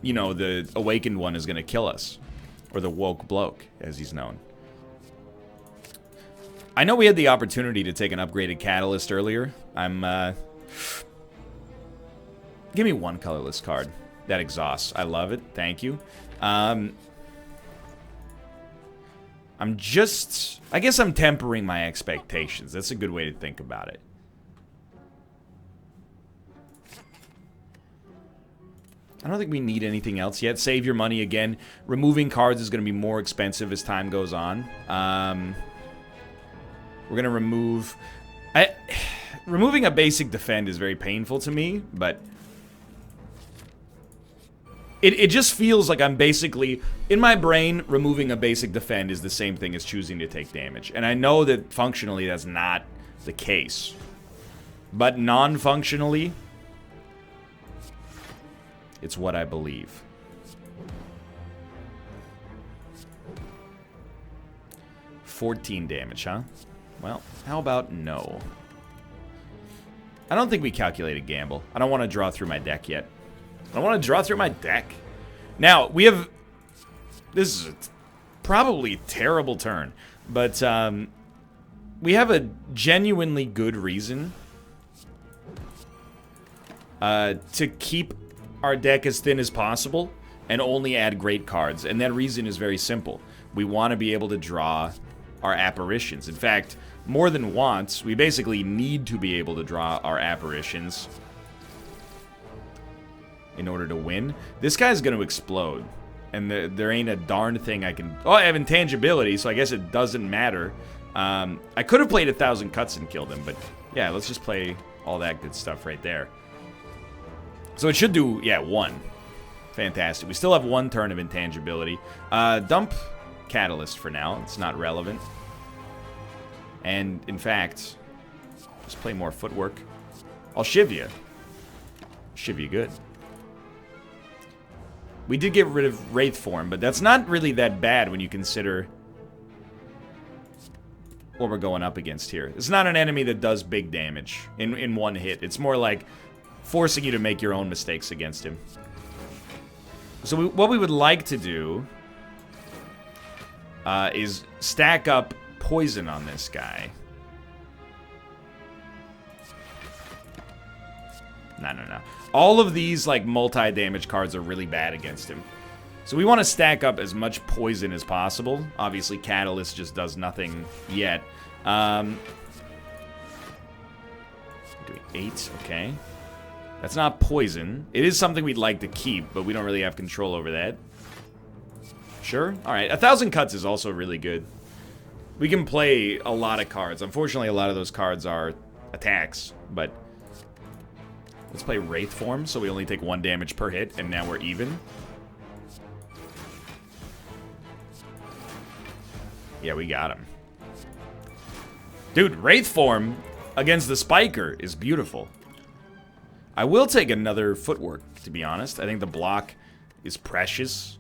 you know, the Awakened one is going to kill us? Or the Woke Bloke, as he's known. I know we had the opportunity to take an upgraded Catalyst earlier. Give me one colorless card. That exhausts. I love it. Thank you. I guess I'm tempering my expectations. That's a good way to think about it. I don't think we need anything else yet. Save your money again. Removing cards is going to be more expensive as time goes on. We're going to remove... Removing a basic defend is very painful to me, but... It just feels like I'm basically, in my brain, removing a basic defend is the same thing as choosing to take damage. And I know that functionally that's not the case. But non-functionally, it's what I believe. $14 damage, huh? Well, how about no? I don't think we calculated gamble. I don't want to draw through my deck yet. I want to draw through my deck. Now, we have... This is probably a terrible turn. But, we have a genuinely good reason to keep our deck as thin as possible and only add great cards. And that reason is very simple. We want to be able to draw our apparitions. In fact, more than once, we basically need to be able to draw our apparitions in order to win. This guy's going to explode. And there ain't a darn thing I can... Oh, I have intangibility, so I guess it doesn't matter. I could have played 1,000 cuts and killed him, but yeah, let's just play all that good stuff right there. So it should do, yeah, 1. Fantastic. We still have 1 turn of intangibility. Dump Catalyst for now. It's not relevant. And, in fact, just play more footwork. I'll shiv you. Shiv you good. We did get rid of Wraith Form, but that's not really that bad when you consider what we're going up against here. It's not an enemy that does big damage in one hit. It's more like forcing you to make your own mistakes against him. So what we would like to do is stack up poison on this guy. No. All of these, like, multi-damage cards are really bad against him. So we want to stack up as much poison as possible. Obviously, Catalyst just does nothing yet. Doing 8, okay. That's not poison. It is something we'd like to keep, but we don't really have control over that. Sure? Alright, 1,000 Cuts is also really good. We can play a lot of cards. Unfortunately, a lot of those cards are attacks, but... Let's play Wraith Form, so we only take 1 damage per hit, and now we're even. Yeah, we got him. Dude, Wraith Form against the Spiker is beautiful. I will take another Footwork, to be honest. I think the block is precious.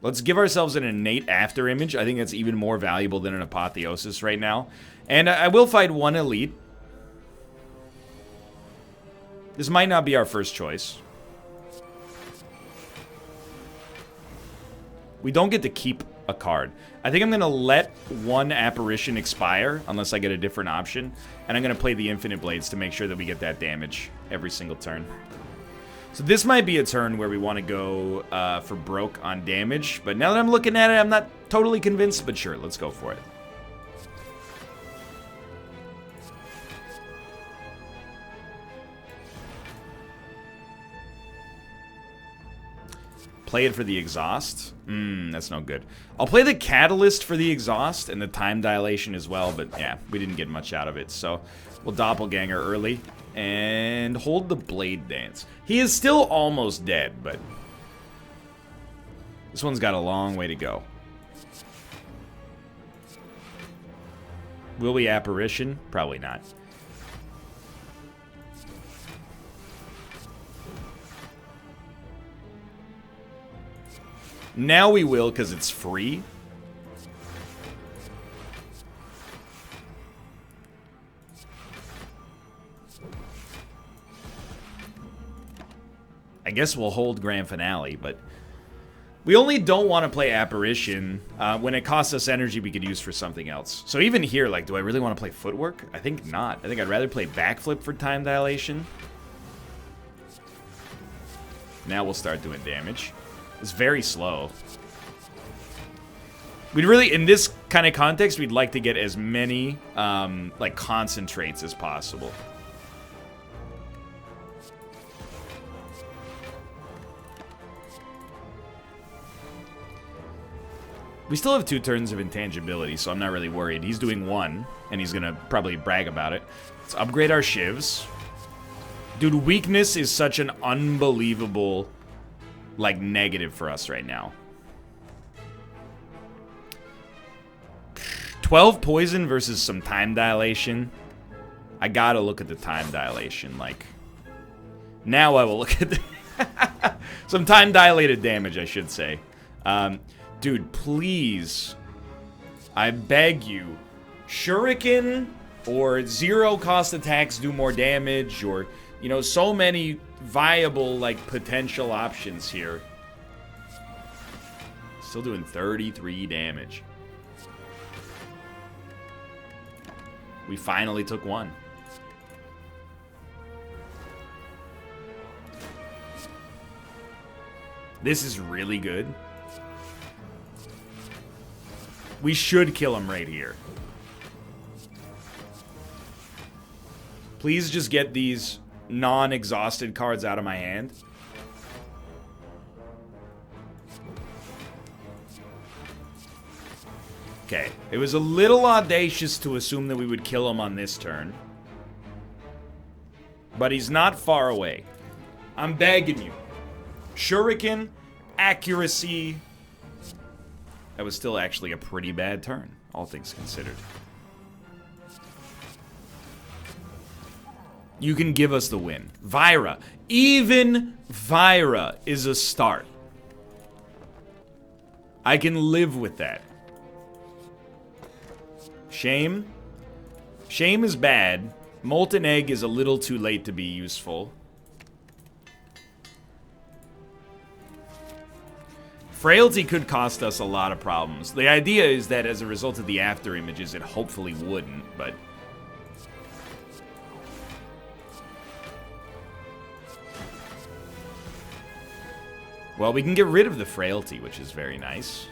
Let's give ourselves an innate afterimage. I think that's even more valuable than an Apotheosis right now. And I will fight 1 elite. This might not be our first choice. We don't get to keep a card. I think I'm going to let 1 apparition expire, unless I get a different option. And I'm going to play the Infinite Blades to make sure that we get that damage every single turn. So this might be a turn where we want to go for broke on damage. But now that I'm looking at it, I'm not totally convinced. But sure, let's go for it. Play it for the exhaust. That's no good. I'll play the catalyst for the exhaust and the time dilation as well, but yeah, we didn't get much out of it. So we'll doppelganger early and hold the blade dance. He is still almost dead, but this one's got a long way to go. Will we apparition? Probably not. Now we will, because it's free. I guess we'll hold Grand Finale, but we only don't want to play Apparition when it costs us energy we could use for something else. So even here, like, do I really want to play Footwork? I think not. I think I'd rather play Backflip for time dilation. Now we'll start doing damage. It's very slow. We'd really, in this kind of context, we'd like to get as many, like, concentrates as possible. We still have 2 turns of intangibility, so I'm not really worried. He's doing 1, and he's gonna probably brag about it. Let's upgrade our shivs. Dude, weakness is such an unbelievable... like, negative for us right now. 12 poison versus some time dilation. I gotta look at the time dilation, like... Now I will look at the... some time dilated damage, I should say. Dude, please. I beg you. Shuriken or 0 cost attacks do more damage, or... You know, so many viable, like, potential options here. Still doing 33 damage. We finally took 1. This is really good. We should kill him right here. Please just get these non-exhausted cards out of my hand. Okay, it was a little audacious to assume that we would kill him on this turn. But he's not far away. I'm begging you. Shuriken, accuracy. That was still actually a pretty bad turn, all things considered. You can give us the win. Vyra. Even Vyra is a start. I can live with that. Shame. Shame is bad. Molten Egg is a little too late to be useful. Frailty could cost us a lot of problems. The idea is that as a result of the after images, it hopefully wouldn't, but... Well, we can get rid of the frailty, which is very nice.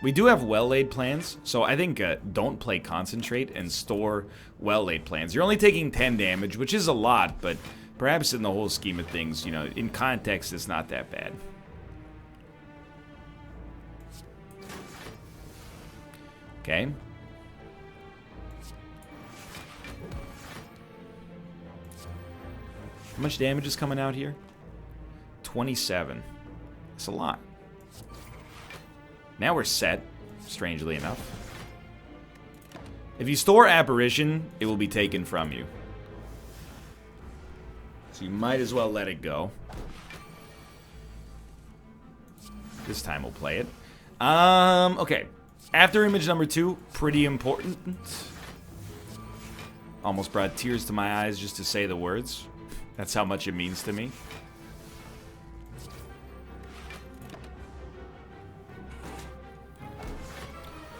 We do have well-laid plans, so I think don't play concentrate and store well-laid plans. You're only taking 10 damage, which is a lot, but perhaps in the whole scheme of things, you know, in context, it's not that bad. Okay. How much damage is coming out here? 27. That's a lot. Now we're set, strangely enough. If you store Apparition, it will be taken from you. So you might as well let it go. This time we'll play it. Okay. After image number 2, pretty important. Almost brought tears to my eyes just to say the words. That's how much it means to me.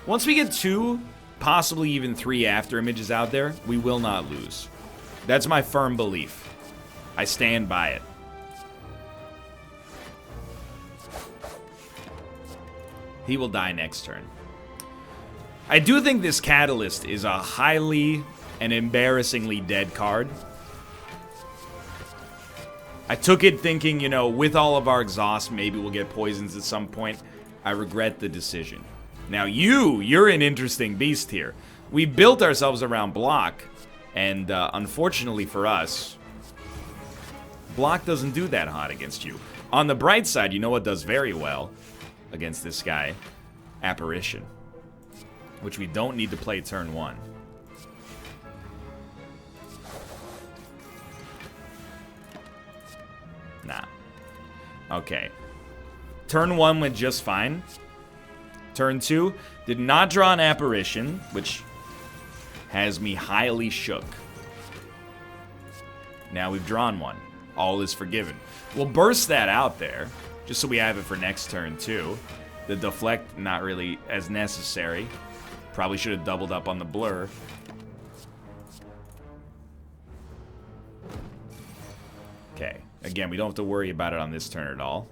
Once we get 2, possibly even 3 after images out there, we will not lose. That's my firm belief. I stand by it. He will die next turn. I do think this Catalyst is a highly and embarrassingly dead card. I took it thinking, you know, with all of our exhaust, maybe we'll get poisons at some point. I regret the decision. Now you're an interesting beast here. We built ourselves around block, and unfortunately for us, block doesn't do that hot against you. On the bright side, you know what does very well against this guy? Apparition. Which we don't need to play turn 1. Nah. Okay. Turn 1 went just fine. Turn 2 did not draw an Apparition, which has me highly shook. Now we've drawn one. All is forgiven. We'll burst that out there, just so we have it for next turn too. The deflect, not really as necessary. Probably should have doubled up on the blur. Okay. Again, we don't have to worry about it on this turn at all.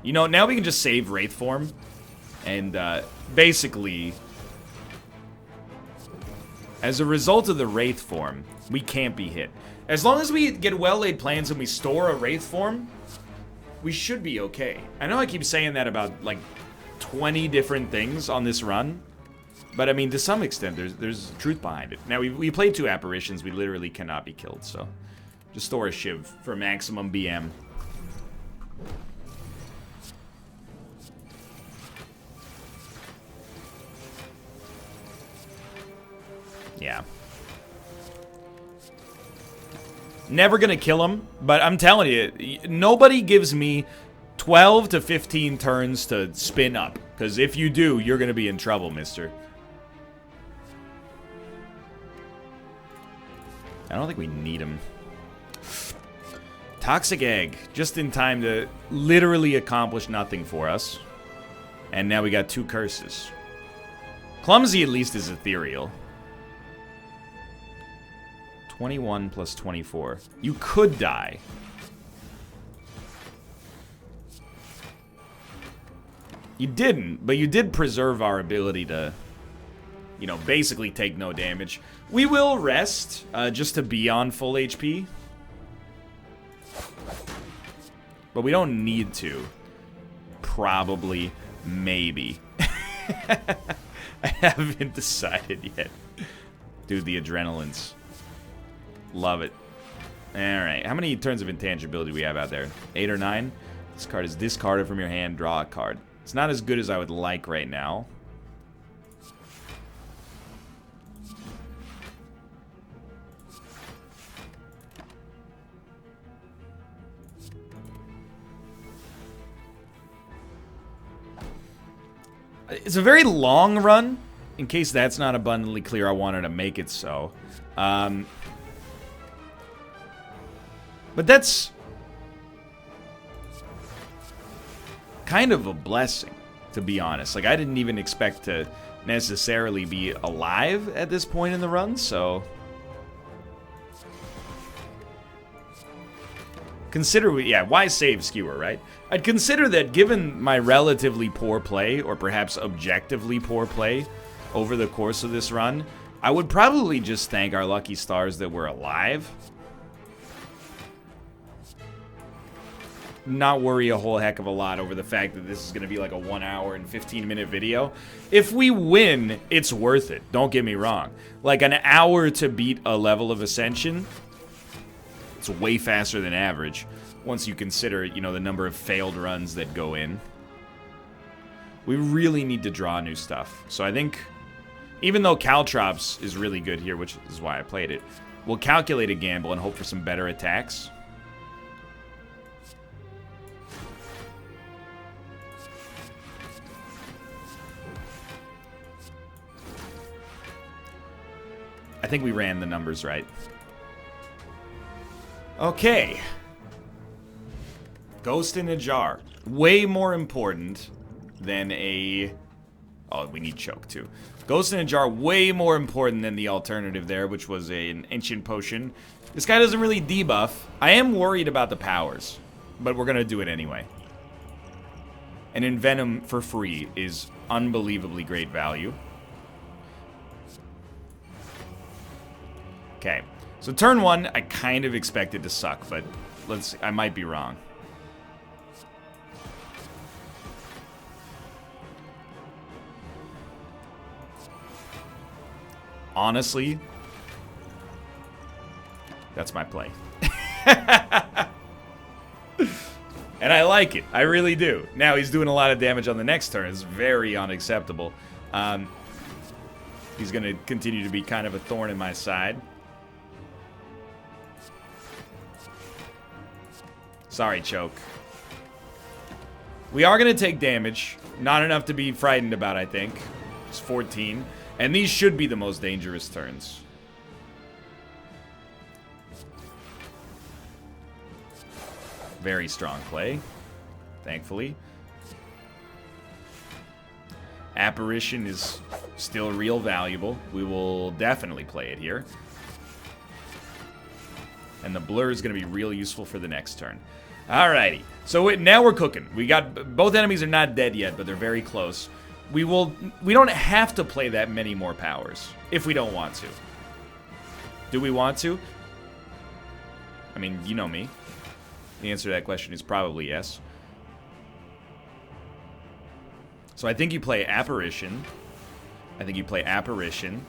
You know, now we can just save Wraith Form. And basically, as a result of the Wraith Form, we can't be hit. As long as we get well-laid plans and we store a Wraith Form, we should be okay. I know I keep saying that about, like, 20 different things on this run. But, I mean, to some extent, there's truth behind it. Now, we played 2 Apparitions. We literally cannot be killed, so just store a Shiv for maximum BM. Yeah. Never gonna kill him, but I'm telling you, nobody gives me 12 to 15 turns to spin up. Because if you do, you're gonna be in trouble, mister. I don't think we need him. Toxic Egg, just in time to literally accomplish nothing for us. And now we got 2 curses. Clumsy at least is ethereal. 21 plus 24. You could die. You didn't, but you did preserve our ability to, you know, basically take no damage. We will rest, just to be on full HP. But we don't need to. Probably. Maybe. I haven't decided yet. Dude, the adrenalines. Love it. Alright, how many turns of intangibility do we have out there? 8 or 9? This card is discarded from your hand, draw a card. It's not as good as I would like right now. It's a very long run. In case that's not abundantly clear, I wanted to make it so. But that's kind of a blessing, to be honest. Like, I didn't even expect to necessarily be alive at this point in the run, so... consider, yeah, why save skewer, right? I'd consider that given my relatively poor play, or perhaps objectively poor play, over the course of this run, I would probably just thank our lucky stars that we're alive. Not worry a whole heck of a lot over the fact that this is going to be like a 1 hour and 15-minute video. If we win, it's worth it. Don't get me wrong. Like an hour to beat a level of Ascension, it's way faster than average. Once you consider, you know, the number of failed runs that go in. We really need to draw new stuff. So I think, even though Caltrops is really good here, which is why I played it, we'll calculate a gamble and hope for some better attacks. I think we ran the numbers right. Okay. Ghost in a jar. Way more important than a... Oh, we need choke too. Ghost in a jar, way more important than the alternative there, which was an ancient potion. This guy doesn't really debuff. I am worried about the powers, but we're gonna do it anyway. And Envenom for free is unbelievably great value. Okay, so turn one, I kind of expect it to suck, but let's see, I might be wrong. Honestly, that's my play. And I like it, I really do. Now he's doing a lot of damage on the next turn, it's very unacceptable. He's gonna continue to be kind of a thorn in my side. Sorry, choke. We are going to take damage. Not enough to be frightened about, I think. It's 14. And these should be the most dangerous turns. Very strong play, thankfully. Apparition is still real valuable. We will definitely play it here. And the blur is going to be real useful for the next turn. Alrighty, so now we're cooking. We got, both enemies are not dead yet, but they're very close. We don't have to play that many more powers, if we don't want to. Do we want to? I mean, you know me. The answer to that question is probably yes. So I think you play Apparition. I think you play Apparition.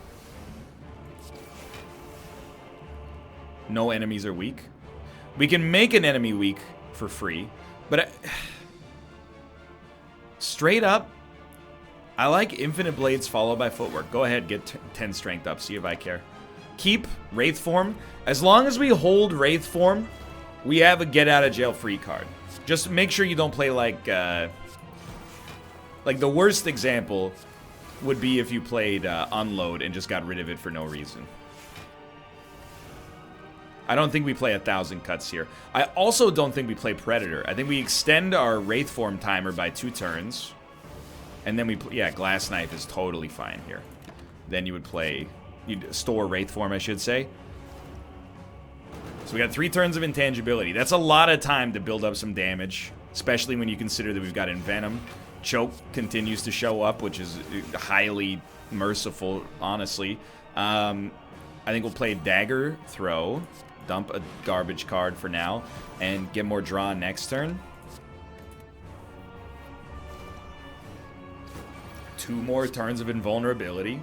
No enemies are weak. We can make an enemy weak for free, but straight up, I like Infinite Blades followed by Footwork. Go ahead, get 10 strength up, see if I care. Keep Wraith Form. As long as we hold Wraith Form, we have a get out of jail free card. Just make sure you don't play like the worst example would be if you played Unload and just got rid of it for no reason. I don't think we play 1,000 cuts here. I also don't think we play Predator. I think we extend our Wraith Form timer by 2 turns. And then yeah, Glass Knife is totally fine here. Then you would play, you'd store Wraith Form, I should say. So we got 3 turns of Intangibility. That's a lot of time to build up some damage, especially when you consider that we've got Envenom. Choke continues to show up, which is highly merciful, honestly. I think we'll play Dagger Throw. Dump a garbage card for now, and get more draw next turn. 2 more turns of Invulnerability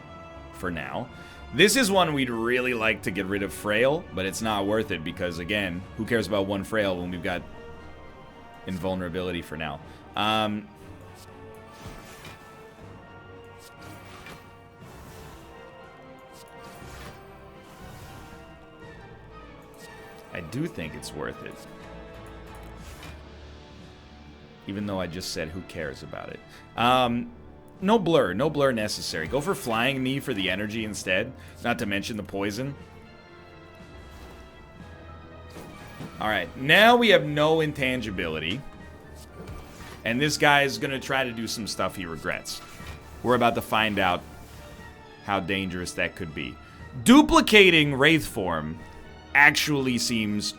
for now. This is one we'd really like to get rid of Frail, but it's not worth it because, again, who cares about 1 Frail when we've got Invulnerability for now? I do think it's worth it. Even though I just said who cares about it. No blur necessary. Go for Flying Knee for the energy instead, not to mention the poison. Alright, now we have no intangibility. And this guy is going to try to do some stuff he regrets. We're about to find out how dangerous that could be. Duplicating Wraith Form actually seems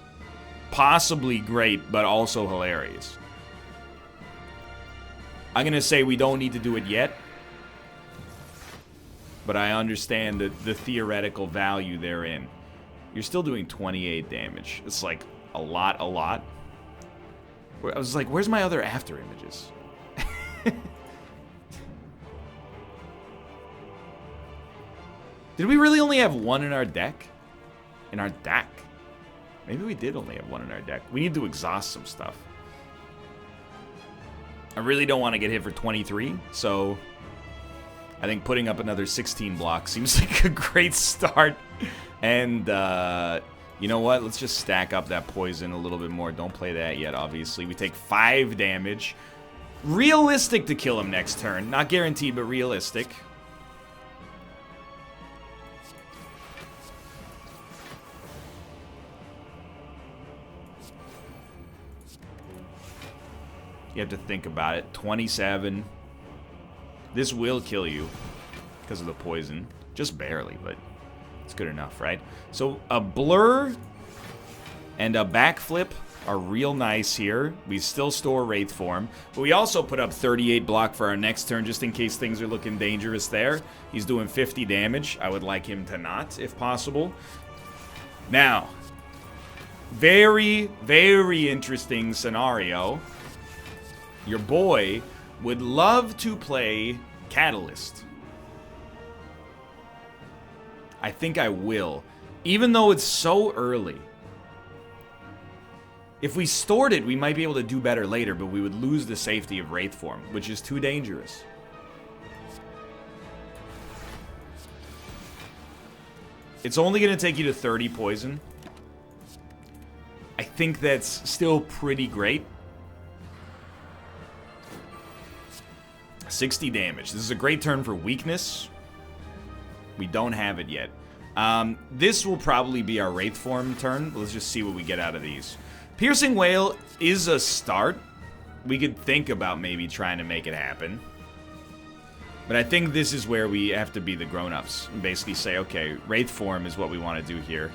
possibly great, but also hilarious. I'm going to say we don't need to do it yet, but I understand the theoretical value therein. You're still doing 28 damage. It's like a lot. I was like, where's my other after images? Did we really only have one in our deck? In our deck? Maybe we did only have one in our deck. We need to exhaust some stuff. I really don't want to get hit for 23, so I think putting up another 16 blocks seems like a great start. And, you know what? Let's just stack up that poison a little bit more. Don't play that yet, obviously. We take 5 damage. Realistic to kill him next turn. Not guaranteed, but realistic. You have to think about it. 27. This will kill you because of the poison. Just barely, but it's good enough, right? So a blur and a backflip are real nice here. We still store Wraith form, but we also put up 38 block for our next turn just in case things are looking dangerous there. He's doing 50 damage. I would like him to not, if possible. Now, very, very interesting scenario. Your boy would love to play Catalyst. I think I will, even though it's so early. If we stored it, we might be able to do better later, but we would lose the safety of Wraith form, which is too dangerous. It's only going to take you to 30 poison. I think that's still pretty great. 60 damage. This is a great turn for weakness. We don't have it yet. This will probably be our Wraith form turn. Let's just see what we get out of these. Piercing Wail is a start. We could think about maybe trying to make it happen. But I think this is where we have to be the grown-ups and basically say, okay, Wraith form is what we want to do here.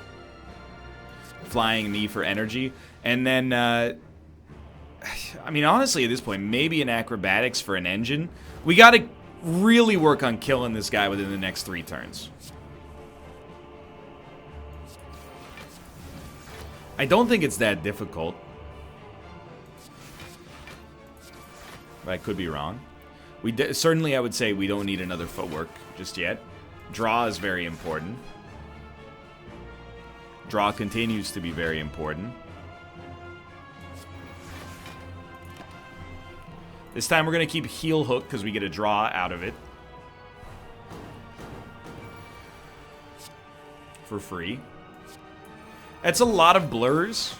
Flying knee for energy. And then, I mean, honestly, at this point, maybe an acrobatics for an engine. We got to really work on killing this guy within the next 3 turns. I don't think it's that difficult. But I could be wrong. Certainly, I would say we don't need another footwork just yet. Draw is very important. Draw continues to be very important. This time we're going to keep Heal Hook because we get a draw out of it. For free. That's a lot of blurs.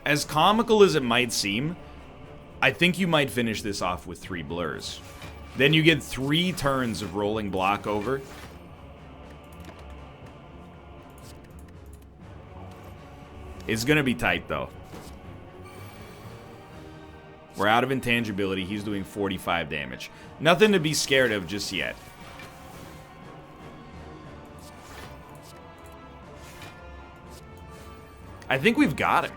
As comical as it might seem, I think you might finish this off with 3 blurs. Then you get 3 turns of rolling block over. It's going to be tight, though. We're out of intangibility. He's doing 45 damage. Nothing to be scared of just yet. I think we've got him.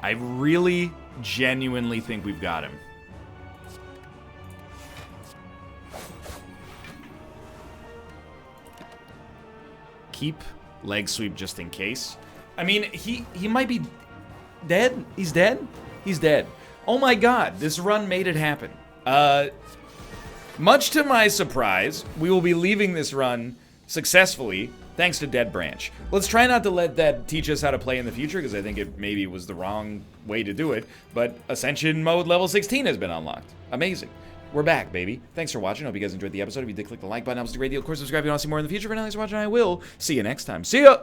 I really, genuinely think we've got him. Keep leg sweep just in case. I mean, he might be dead. He's dead? He's dead. Oh my god, this run made it happen. Much to my surprise, we will be leaving this run successfully thanks to Dead Branch. Let's try not to let that teach us how to play in the future, because I think it maybe was the wrong way to do it, but Ascension Mode level 16 has been unlocked. Amazing. We're back, baby. Thanks for watching. Hope you guys enjoyed the episode. If you did, click the like button. Helps a great deal. Of course, subscribe if you want to see more in the future. For now, thanks for watching. I will see you next time. See ya!